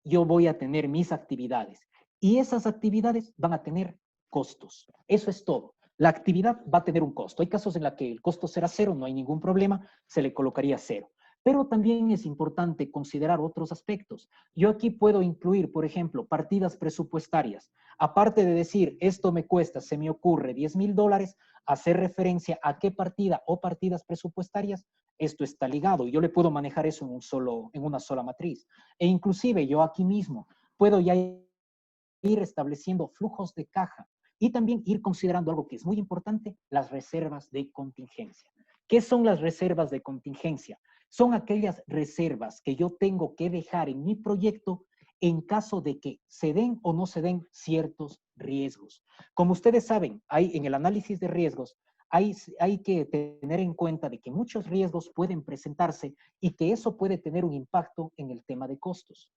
yo voy a tener mis actividades y esas actividades van a tener costos. Eso es todo. La actividad va a tener un costo. Hay casos en los que el costo será cero, no hay ningún problema, se le colocaría cero. Pero también es importante considerar otros aspectos. Yo aquí puedo incluir, por ejemplo, partidas presupuestarias. Aparte de decir, esto me cuesta, se me ocurre $10,000, hacer referencia a qué partida o partidas presupuestarias esto está ligado. Yo le puedo manejar eso en una sola matriz. E inclusive yo aquí mismo puedo ya ir estableciendo flujos de caja y también ir considerando algo que es muy importante, las reservas de contingencia. ¿Qué son las reservas de contingencia? Son aquellas reservas que yo tengo que dejar en mi proyecto en caso de que se den o no se den ciertos riesgos. Como ustedes saben, en el análisis de riesgos hay que tener en cuenta de que muchos riesgos pueden presentarse y que eso puede tener un impacto en el tema de costos.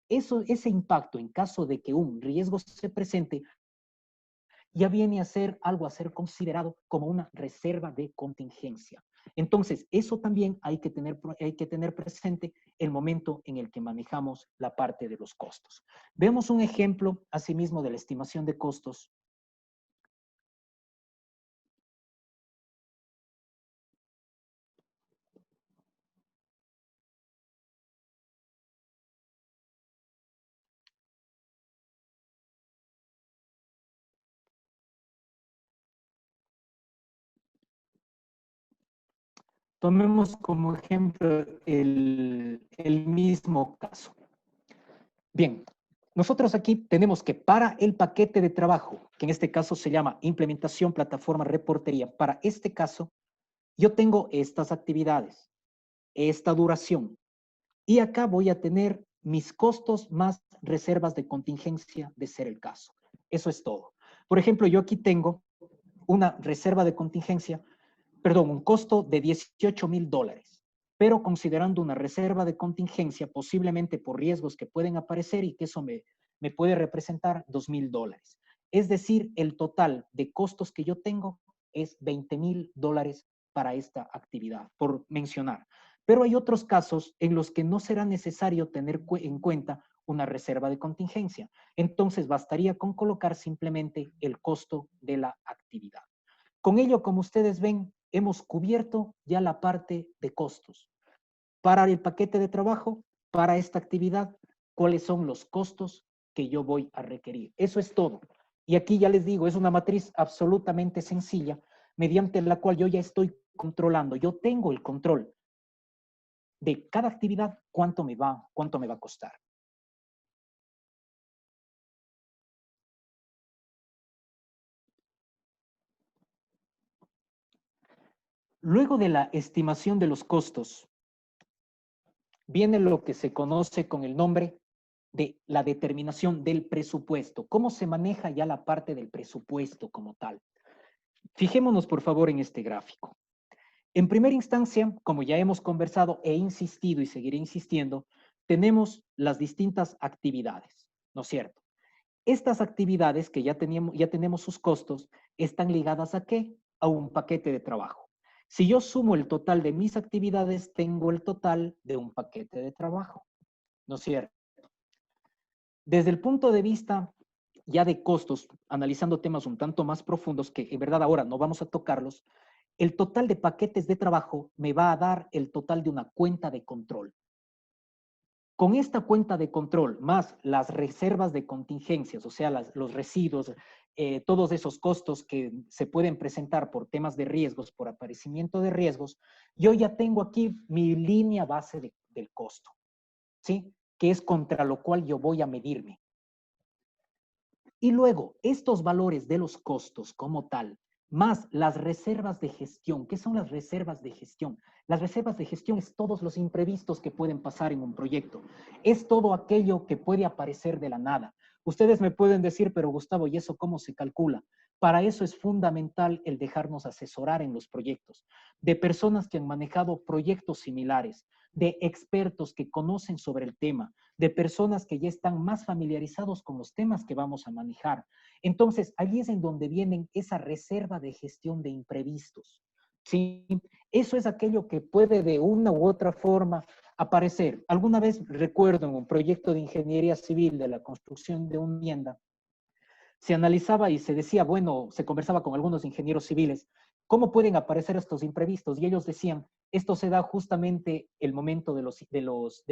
Ese impacto en caso de que un riesgo se presente ya viene a ser algo a ser considerado como una reserva de contingencia. Entonces, eso también hay que tener presente el momento en el que manejamos la parte de los costos. Vemos un ejemplo, asimismo, de la estimación de costos. Tomemos como ejemplo el mismo caso. Bien, nosotros aquí tenemos que para el paquete de trabajo, que en este caso se llama implementación plataforma reportería, para este caso, yo tengo estas actividades, esta duración, y acá voy a tener mis costos más reservas de contingencia de ser el caso. Eso es todo. Por ejemplo, yo aquí tengo una reserva de contingencia, perdón, un costo de $18,000, pero considerando una reserva de contingencia posiblemente por riesgos que pueden aparecer y que eso me puede representar $2,000. Es decir, el total de costos que yo tengo es $20,000 para esta actividad, por mencionar. Pero hay otros casos en los que no será necesario tener en cuenta una reserva de contingencia. Entonces, bastaría con colocar simplemente el costo de la actividad. Con ello, como ustedes ven, hemos cubierto ya la parte de costos. Para el paquete de trabajo, para esta actividad, ¿cuáles son los costos que yo voy a requerir? Eso es todo. Y aquí ya les digo, es una matriz absolutamente sencilla, mediante la cual yo ya estoy controlando. Yo tengo el control de cada actividad, cuánto me va a costar. Luego de la estimación de los costos, viene lo que se conoce con el nombre de la determinación del presupuesto. ¿Cómo se maneja ya la parte del presupuesto como tal? Fijémonos, por favor, en este gráfico. En primera instancia, como ya hemos conversado e insistido y seguiré insistiendo, tenemos las distintas actividades, ¿no es cierto? Estas actividades que ya tenemos sus costos, están ligadas ¿a qué? A un paquete de trabajo. Si yo sumo el total de mis actividades, tengo el total de un paquete de trabajo, ¿no es cierto? Desde el punto de vista ya de costos, analizando temas un tanto más profundos que en verdad ahora no vamos a tocarlos, el total de paquetes de trabajo me va a dar el total de una cuenta de control. Con esta cuenta de control, más las reservas de contingencias, o sea, los residuos, todos esos costos que se pueden presentar por temas de riesgos, por aparecimiento de riesgos, yo ya tengo aquí mi línea base del costo, ¿sí? Que es contra lo cual yo voy a medirme. Y luego, estos valores de los costos como tal, más las reservas de gestión. ¿Qué son las reservas de gestión? Las reservas de gestión es todos los imprevistos que pueden pasar en un proyecto. Es todo aquello que puede aparecer de la nada. Ustedes me pueden decir, pero Gustavo, ¿y eso cómo se calcula? Para eso es fundamental el dejarnos asesorar en los proyectos, de personas que han manejado proyectos similares, de expertos que conocen sobre el tema, de personas que ya están más familiarizados con los temas que vamos a manejar. Entonces, allí es en donde vienen esa reserva de gestión de imprevistos. ¿Sí? Eso es aquello que puede de una u otra forma aparecer. Alguna vez recuerdo en un proyecto de ingeniería civil de la construcción de una vivienda, se analizaba y se decía, bueno, se conversaba con algunos ingenieros civiles, ¿cómo pueden aparecer estos imprevistos? Y ellos decían, esto se da justamente el momento de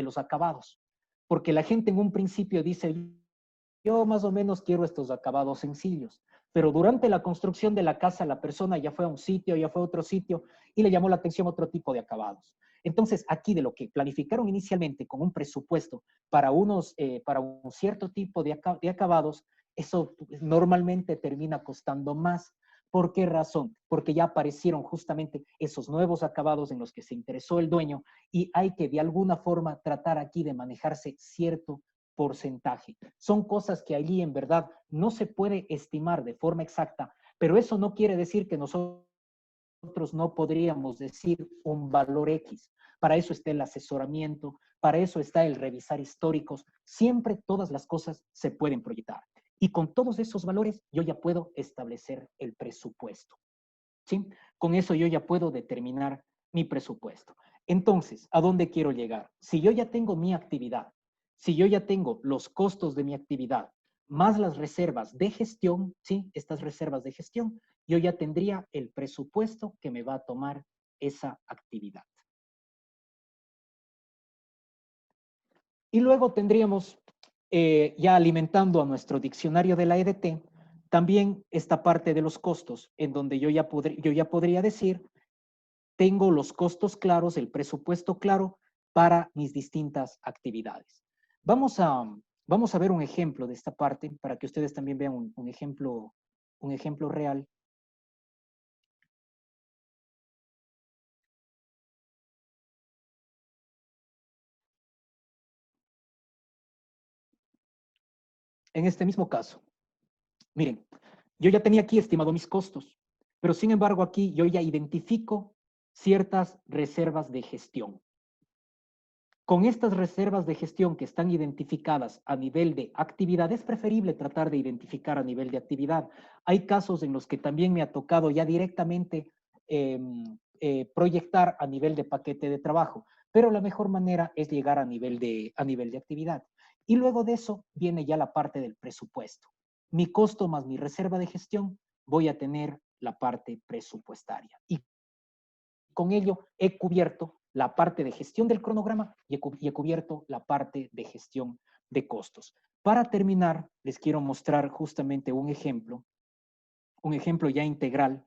los acabados, porque la gente en un principio dice, yo más o menos quiero estos acabados sencillos, pero durante la construcción de la casa la persona ya fue a un sitio, ya fue a otro sitio y le llamó la atención otro tipo de acabados. Entonces, aquí de lo que planificaron inicialmente con un presupuesto para un cierto tipo de acabados, eso normalmente termina costando más. ¿Por qué razón? Porque ya aparecieron justamente esos nuevos acabados en los que se interesó el dueño y hay que de alguna forma tratar aquí de manejarse cierto porcentaje. Son cosas que allí en verdad no se puede estimar de forma exacta, pero eso no quiere decir que nosotros no podríamos decir un valor X. Para eso está el asesoramiento, para eso está el revisar históricos. Siempre todas las cosas se pueden proyectar. Y con todos esos valores yo ya puedo establecer el presupuesto. ¿Sí? Con eso yo ya puedo determinar mi presupuesto. Entonces, ¿a dónde quiero llegar? Si yo ya tengo mi actividad, si yo ya tengo los costos de mi actividad, más las reservas de gestión, ¿sí? Estas reservas de gestión, yo ya tendría el presupuesto que me va a tomar esa actividad. Y luego tendríamos, ya alimentando a nuestro diccionario de la EDT, también esta parte de los costos, en donde yo ya podría decir tengo los costos claros, el presupuesto claro para mis distintas actividades. Vamos a ver un ejemplo de esta parte para que ustedes también vean un ejemplo real. En este mismo caso, miren, yo ya tenía aquí estimado mis costos, pero sin embargo aquí yo ya identifico ciertas reservas de gestión. Con estas reservas de gestión que están identificadas a nivel de actividad, es preferible tratar de identificar a nivel de actividad. Hay casos en los que también me ha tocado ya directamente proyectar a nivel de paquete de trabajo, pero la mejor manera es llegar a nivel de actividad. Y luego de eso viene ya la parte del presupuesto. Mi costo más mi reserva de gestión, voy a tener la parte presupuestaria. Y con ello he cubierto la parte de gestión del cronograma y he cubierto la parte de gestión de costos. Para terminar, les quiero mostrar justamente un ejemplo ya integral.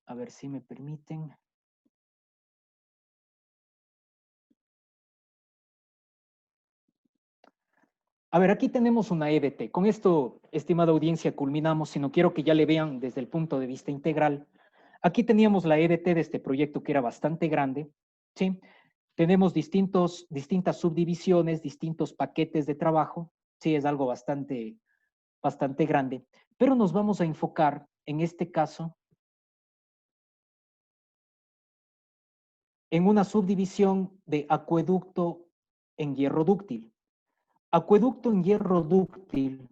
A ver si me permiten. A ver, aquí tenemos una EDT. Con esto, estimada audiencia, culminamos, sino quiero que ya le vean desde el punto de vista integral. Aquí teníamos la EDT de este proyecto que era bastante grande, ¿sí? Tenemos distintas subdivisiones, distintos paquetes de trabajo, sí, es algo bastante grande, pero nos vamos a enfocar en este caso en una subdivisión de acueducto en hierro dúctil. Acueducto en hierro dúctil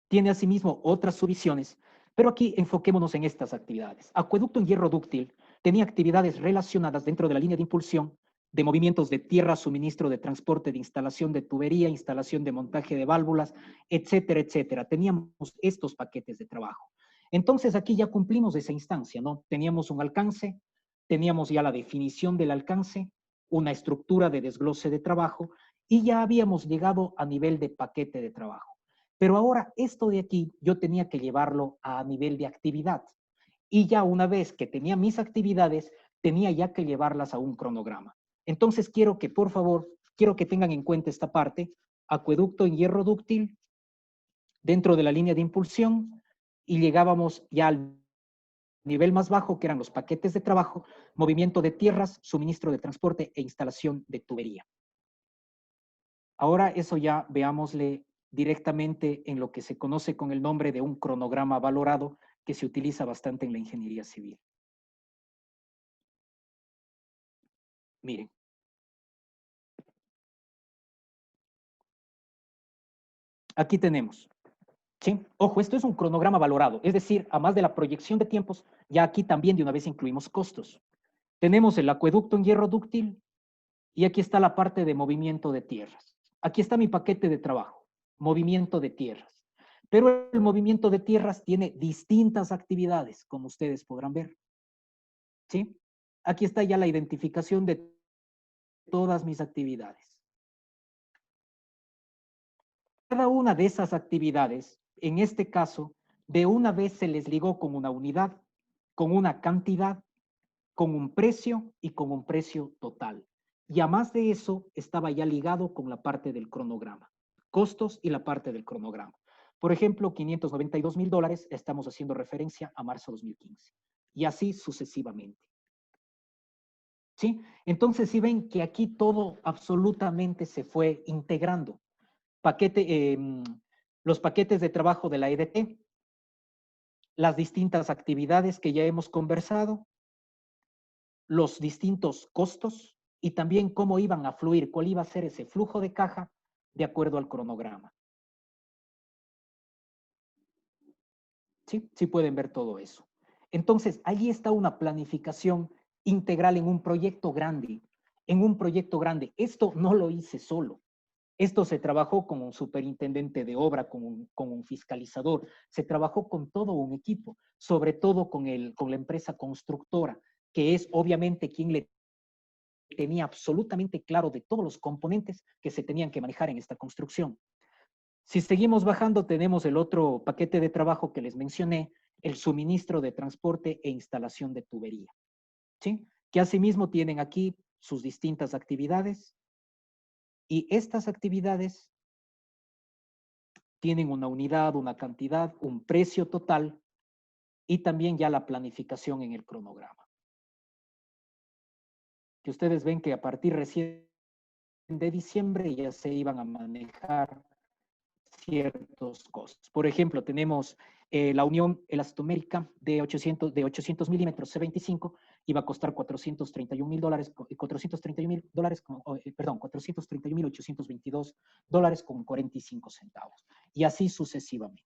tiene asimismo otras subdivisiones, pero aquí enfoquémonos en estas actividades. Acueducto en hierro dúctil tenía actividades relacionadas dentro de la línea de impulsión de movimientos de tierra, suministro de transporte, de instalación de tubería, instalación de montaje de válvulas, etcétera, etcétera. Teníamos estos paquetes de trabajo. Entonces aquí ya cumplimos esa instancia, ¿no? Teníamos un alcance, teníamos ya la definición del alcance, una estructura de desglose de trabajo y ya habíamos llegado a nivel de paquete de trabajo. Pero ahora esto de aquí yo tenía que llevarlo a nivel de actividad. Y ya una vez que tenía mis actividades, tenía ya que llevarlas a un cronograma. Entonces quiero que, por favor, quiero que tengan en cuenta esta parte, acueducto en hierro dúctil, dentro de la línea de impulsión, y llegábamos ya al nivel más bajo, que eran los paquetes de trabajo, movimiento de tierras, suministro de transporte e instalación de tubería. Ahora eso ya veámosle directamente en lo que se conoce con el nombre de un cronograma valorado, que se utiliza bastante en la ingeniería civil. Miren. Aquí tenemos, ¿sí? Ojo, esto es un cronograma valorado, es decir, a más de la proyección de tiempos, ya aquí también de una vez incluimos costos. Tenemos el acueducto en hierro dúctil y aquí está la parte de movimiento de tierras. Aquí está mi paquete de trabajo, movimiento de tierras. Pero el movimiento de tierras tiene distintas actividades, como ustedes podrán ver, ¿sí? Aquí está ya la identificación de todas mis actividades. Cada una de esas actividades, en este caso, de una vez se les ligó con una unidad, con una cantidad, con un precio y con un precio total. Y a más de eso, estaba ya ligado con la parte del cronograma, costos y la parte del cronograma. Por ejemplo, $592,000, estamos haciendo referencia a marzo de 2015. Y así sucesivamente. ¿Sí? Entonces, si ven que aquí todo absolutamente se fue integrando. Los paquetes de trabajo de la EDT, las distintas actividades que ya hemos conversado, los distintos costos y también cómo iban a fluir, cuál iba a ser ese flujo de caja de acuerdo al cronograma. ¿Sí? Sí pueden ver todo eso. Entonces, allí está una planificación integral en un proyecto grande. En un proyecto grande. Esto no lo hice solo. Esto se trabajó con un superintendente de obra, con un fiscalizador, se trabajó con todo un equipo, sobre todo con la empresa constructora, que es obviamente quien le tenía absolutamente claro de todos los componentes que se tenían que manejar en esta construcción. Si seguimos bajando, tenemos el otro paquete de trabajo que les mencioné, el suministro de transporte e instalación de tubería, ¿sí? Que asimismo tienen aquí sus distintas actividades y estas actividades tienen una unidad, una cantidad, un precio total y también ya la planificación en el cronograma. Que ustedes ven que a partir recién de diciembre ya se iban a manejar ciertos costos. Por ejemplo, tenemos la unión elastomérica de 800 milímetros C25, iba a costar $431,000, perdón, $431,822 con 45 centavos. Y así sucesivamente.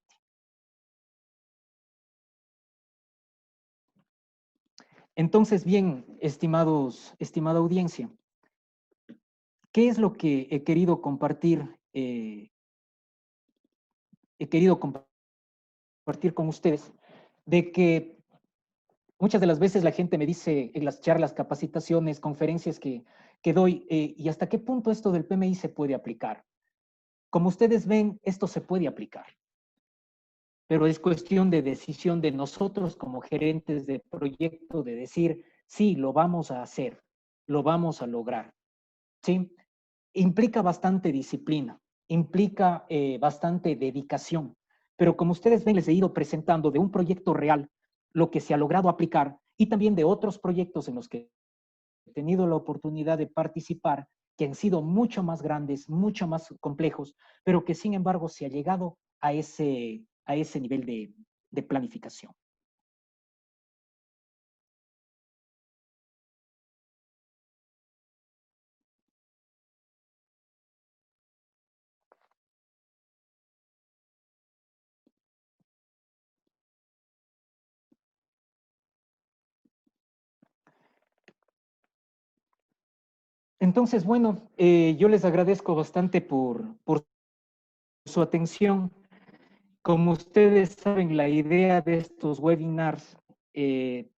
Entonces, bien, estimada audiencia, ¿qué es lo que he querido compartir? He querido compartir con ustedes de que muchas de las veces la gente me dice en las charlas, capacitaciones, conferencias que doy, ¿y hasta qué punto esto del PMI se puede aplicar? Como ustedes ven, esto se puede aplicar, pero es cuestión de decisión de nosotros como gerentes de proyecto de decir, sí, lo vamos a hacer, lo vamos a lograr, ¿sí? Implica bastante disciplina, implica bastante dedicación, pero como ustedes ven, les he ido presentando de un proyecto real lo que se ha logrado aplicar y también de otros proyectos en los que he tenido la oportunidad de participar, que han sido mucho más grandes, mucho más complejos, pero que sin embargo se ha llegado a ese nivel de planificación. Entonces, bueno, yo les agradezco bastante por su atención. Como ustedes saben, la idea de estos webinars eh,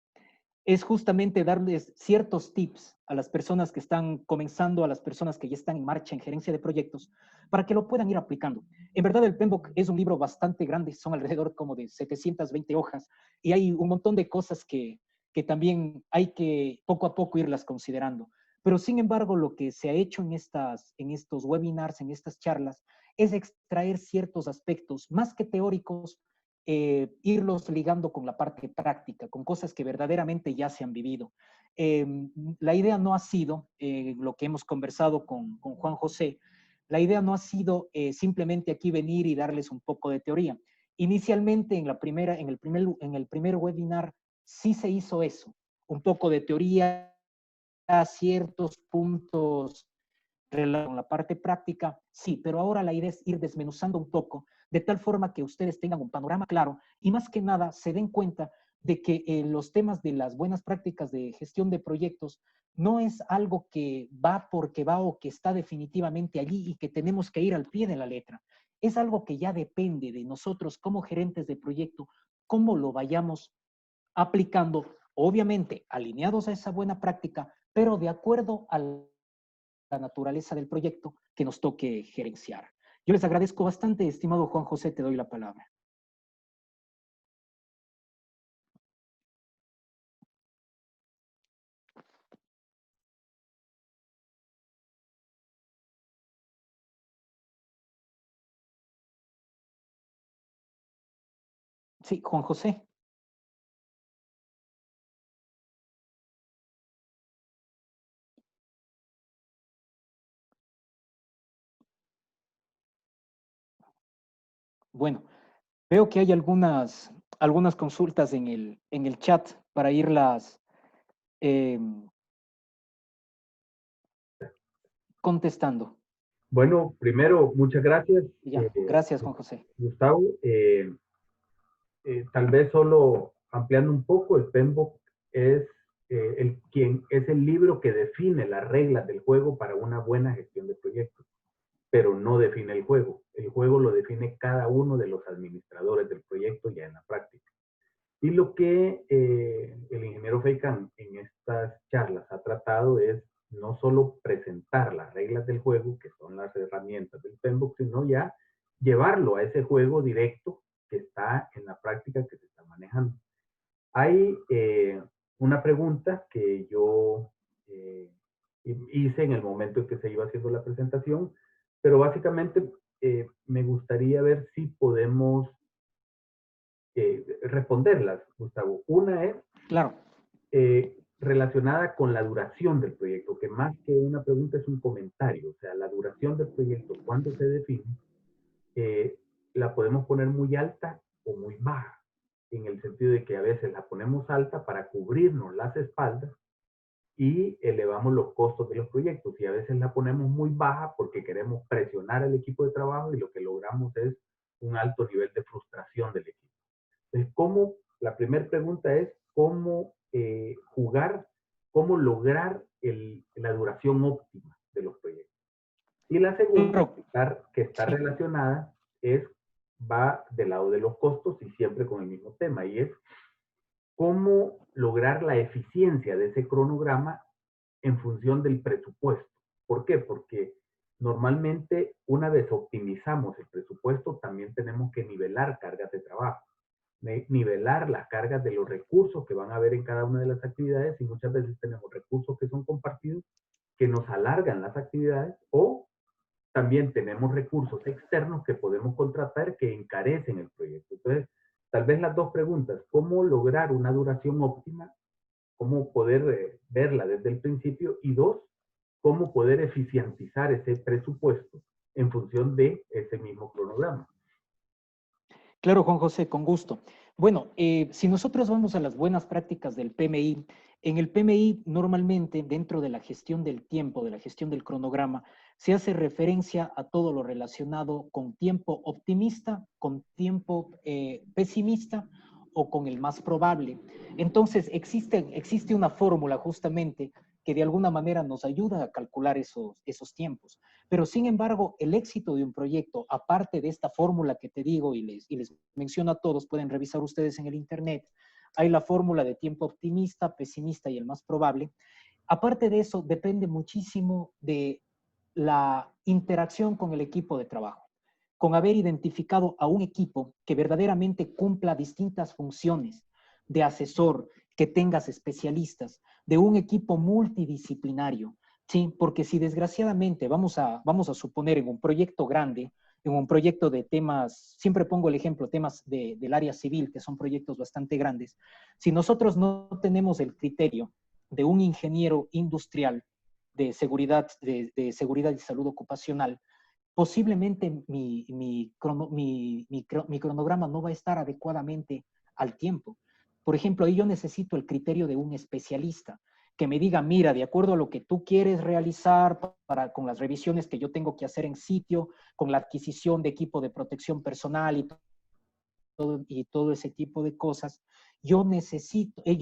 es justamente darles ciertos tips a las personas que están comenzando, a las personas que ya están en marcha en gerencia de proyectos, para que lo puedan ir aplicando. En verdad, el PMBOK es un libro bastante grande, son alrededor como de 720 hojas, y hay un montón de cosas que también hay que poco a poco irlas considerando. Pero sin embargo, lo que se ha hecho en estos webinars, en estas charlas, es extraer ciertos aspectos, más que teóricos, irlos ligando con la parte práctica, con cosas que verdaderamente ya se han vivido. Eh, la idea no ha sido, lo que hemos conversado con Juan José, la idea no ha sido simplemente aquí venir y darles un poco de teoría. Inicialmente en el primer webinar sí se hizo eso, un poco de teoría, ciertos puntos con la parte práctica, sí, pero ahora la idea es ir desmenuzando un poco, de tal forma que ustedes tengan un panorama claro y más que nada se den cuenta de que los temas de las buenas prácticas de gestión de proyectos no es algo que va porque va o que está definitivamente allí y que tenemos que ir al pie de la letra. Es algo que ya depende de nosotros como gerentes de proyecto, cómo lo vayamos aplicando, obviamente alineados a esa buena práctica, pero de acuerdo al la naturaleza del proyecto que nos toque gerenciar. Yo les agradezco bastante, estimado Juan José, te doy la palabra. Sí, Juan José. Bueno, veo que hay algunas consultas en el chat para irlas eh, contestando. Bueno, primero, muchas gracias, Ya, gracias, Juan José. Gustavo. Tal vez solo ampliando un poco, el PMBOK es, es el libro que define las reglas del juego para una buena gestión de proyectos, pero no define el juego. El juego lo define cada uno de los administradores del proyecto ya en la práctica. Y lo que el ingeniero Feikan en estas charlas ha tratado es no solo presentar las reglas del juego, que son las herramientas del PMBOK, sino ya llevarlo a ese juego directo que está en la práctica que se está manejando. Hay una pregunta que yo hice en el momento en que se iba haciendo la presentación, pero básicamente me gustaría ver si podemos responderlas, Gustavo. Una es Claro. Relacionada con la duración del proyecto, que más que una pregunta es un comentario, o sea, la duración del proyecto, cuando se define, la podemos poner muy alta o muy baja, en el sentido de que a veces la ponemos alta para cubrirnos las espaldas y elevamos los costos de los proyectos, y a veces la ponemos muy baja porque queremos presionar al equipo de trabajo y lo que logramos es un alto nivel de frustración del equipo. Entonces, la primera pregunta es cómo jugar, cómo lograr la duración óptima de los proyectos. Y la segunda, que está relacionada, va del lado de los costos y siempre con el mismo tema, y es cómo lograr la eficiencia de ese cronograma en función del presupuesto. ¿Por qué? Porque normalmente una vez optimizamos el presupuesto, también tenemos que nivelar cargas de trabajo, nivelar las cargas de los recursos que van a haber en cada una de las actividades, y muchas veces tenemos recursos que son compartidos, que nos alargan las actividades, o también tenemos recursos externos que podemos contratar que encarecen el proyecto. Entonces, tal vez las dos preguntas: ¿cómo lograr una duración óptima? ¿Cómo poder verla desde el principio? Y dos, ¿cómo poder eficientizar ese presupuesto en función de ese mismo cronograma? Claro, Juan José, con gusto. Bueno, si nosotros vamos a las buenas prácticas del PMI, en el PMI normalmente dentro de la gestión del tiempo, de la gestión del cronograma, se hace referencia a todo lo relacionado con tiempo optimista, con tiempo pesimista o con el más probable. Entonces, existe una fórmula justamente que de alguna manera nos ayuda a calcular esos tiempos. Pero sin embargo, el éxito de un proyecto, aparte de esta fórmula que te digo y les menciono a todos, pueden revisar ustedes en el internet, hay la fórmula de tiempo optimista, pesimista y el más probable. Aparte de eso, depende muchísimo de la interacción con el equipo de trabajo, con haber identificado a un equipo que verdaderamente cumpla distintas funciones de asesor, que tengas especialistas, de un equipo multidisciplinario, ¿sí? Porque si desgraciadamente vamos a suponer en un proyecto grande, en un proyecto de temas, siempre pongo el ejemplo, temas del área civil, que son proyectos bastante grandes, si nosotros no tenemos el criterio de un ingeniero industrial de seguridad y salud ocupacional, posiblemente mi cronograma no va a estar adecuadamente al tiempo. Por ejemplo, ahí yo necesito el criterio de un especialista que me diga: mira, de acuerdo a lo que tú quieres realizar con las revisiones que yo tengo que hacer en sitio, con la adquisición de equipo de protección personal y todo ese tipo de cosas, yo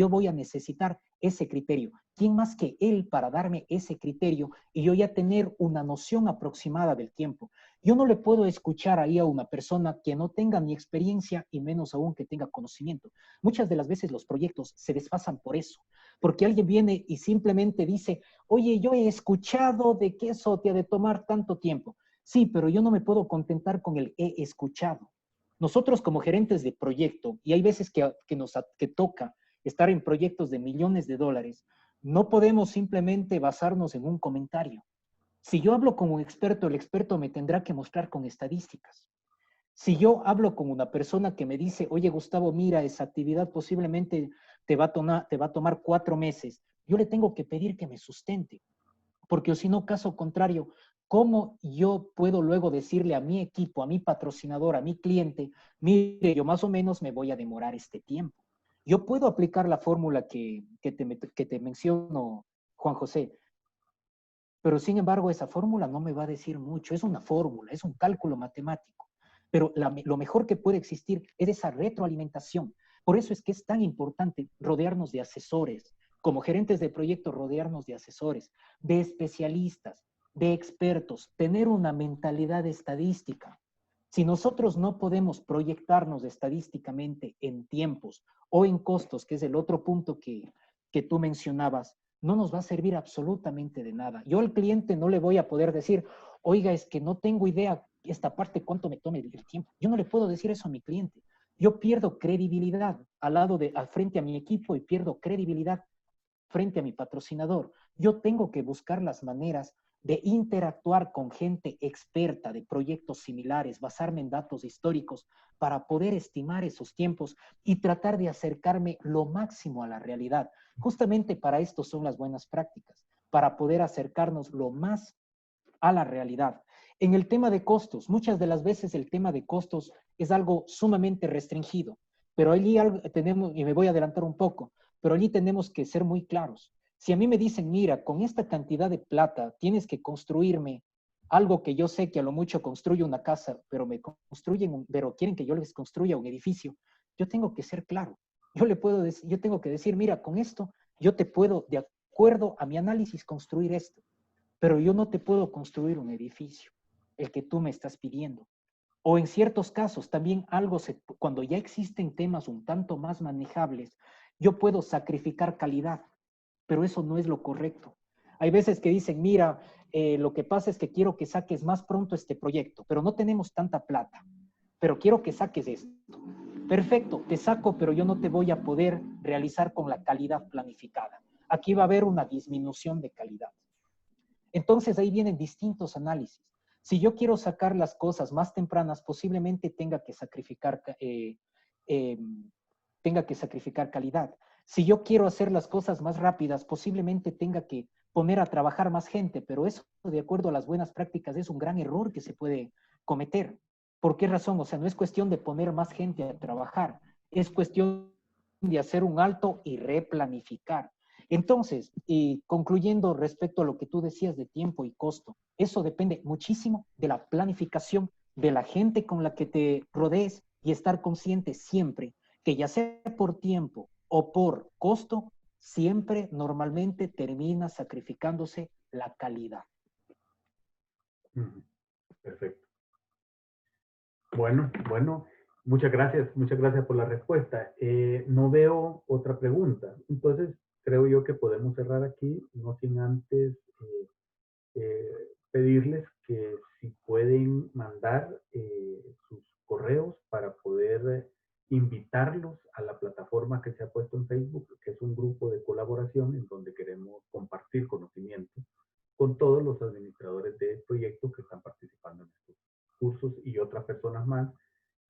voy a necesitar ese criterio. ¿Quién más que él para darme ese criterio y yo ya tener una noción aproximada del tiempo? Yo no le puedo escuchar ahí a una persona que no tenga ni experiencia y menos aún que tenga conocimiento. Muchas de las veces los proyectos se desfasan por eso, porque alguien viene y simplemente dice: oye, yo he escuchado de que eso te ha de tomar tanto tiempo. Sí, pero yo no me puedo contentar con el he escuchado. Nosotros como gerentes de proyecto, y hay veces que toca estar en proyectos de millones de dólares, no podemos simplemente basarnos en un comentario. Si yo hablo con un experto, el experto me tendrá que mostrar con estadísticas. Si yo hablo con una persona que me dice: oye, Gustavo, mira, esa actividad posiblemente te va a tomar 4 meses, yo le tengo que pedir que me sustente. Porque si no, caso contrario, ¿cómo yo puedo luego decirle a mi equipo, a mi patrocinador, a mi cliente: mire, yo más o menos me voy a demorar este tiempo? Yo puedo aplicar la fórmula que te menciono, Juan José, pero sin embargo esa fórmula no me va a decir mucho. Es una fórmula, es un cálculo matemático, pero lo mejor que puede existir es esa retroalimentación. Por eso es que es tan importante rodearnos de asesores, como gerentes de proyectos, rodearnos de asesores, de especialistas, de expertos, tener una mentalidad estadística. Si nosotros no podemos proyectarnos estadísticamente en tiempos o en costos, que es el otro punto que tú mencionabas, no nos va a servir absolutamente de nada. Yo al cliente no le voy a poder decir: oiga, es que no tengo idea esta parte cuánto me tome el tiempo. Yo no le puedo decir eso a mi cliente. Yo pierdo credibilidad al frente a mi equipo y pierdo credibilidad frente a mi patrocinador. Yo tengo que buscar las maneras de interactuar con gente experta de proyectos similares, basarme en datos históricos para poder estimar esos tiempos y tratar de acercarme lo máximo a la realidad. Justamente para esto son las buenas prácticas, para poder acercarnos lo más a la realidad. En el tema de costos, muchas de las veces el tema de costos es algo sumamente restringido, pero allí tenemos, y me voy a adelantar un poco, pero allí tenemos que ser muy claros. Si a mí me dicen, mira, con esta cantidad de plata tienes que construirme algo que yo sé que a lo mucho construye una casa, pero pero quieren que yo les construya un edificio, yo tengo que ser claro. Yo tengo que decir, mira, con esto yo te puedo, de acuerdo a mi análisis, construir esto, pero yo no te puedo construir un edificio, el que tú me estás pidiendo. O en ciertos casos, también cuando ya existen temas un tanto más manejables, yo puedo sacrificar calidad, pero eso no es lo correcto. Hay veces que dicen, mira, lo que pasa es que quiero que saques más pronto este proyecto, pero no tenemos tanta plata, pero quiero que saques esto. Perfecto, te saco, pero yo no te voy a poder realizar con la calidad planificada. Aquí va a haber una disminución de calidad. Entonces ahí vienen distintos análisis. Si yo quiero sacar las cosas más tempranas, posiblemente tenga que sacrificar calidad. Si yo quiero hacer las cosas más rápidas, posiblemente tenga que poner a trabajar más gente, pero eso, de acuerdo a las buenas prácticas, es un gran error que se puede cometer. ¿Por qué razón? O sea, no es cuestión de poner más gente a trabajar, es cuestión de hacer un alto y replanificar. Entonces, concluyendo respecto a lo que tú decías de tiempo y costo, eso depende muchísimo de la planificación de la gente con la que te rodees y estar consciente siempre que ya sea por tiempo o por costo, siempre normalmente termina sacrificándose la calidad. Perfecto. Bueno, muchas gracias por la respuesta. No veo otra pregunta, entonces creo yo que podemos cerrar aquí, no sin antes pedirles que si pueden mandar sus correos para poder invitarlos a la plataforma que se ha puesto en Facebook, que es un grupo de colaboración en donde queremos compartir conocimiento con todos los administradores de proyectos que están participando en estos cursos y otras personas más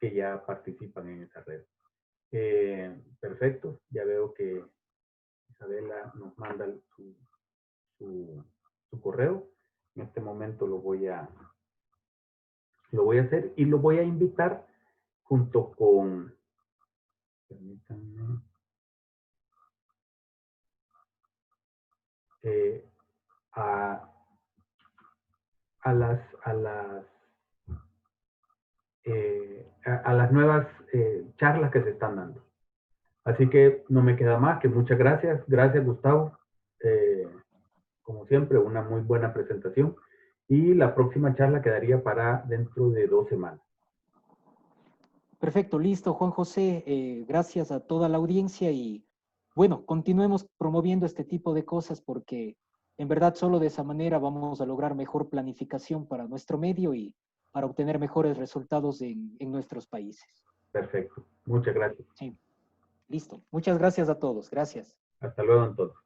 que ya participan en esa red. Perfecto, ya veo que Isabela nos manda su correo. En este momento lo voy a hacer y lo voy a invitar junto con, permítanme, a las nuevas charlas que se están dando. Así que no me queda más que muchas gracias. Gracias, Gustavo. Como siempre, una muy buena presentación. Y la próxima charla quedaría para dentro de 2 semanas. Perfecto, listo, Juan José. Gracias a toda la audiencia y bueno, continuemos promoviendo este tipo de cosas porque en verdad solo de esa manera vamos a lograr mejor planificación para nuestro medio y para obtener mejores resultados en nuestros países. Perfecto. Muchas gracias. Sí, listo. Muchas gracias a todos. Gracias. Hasta luego, entonces.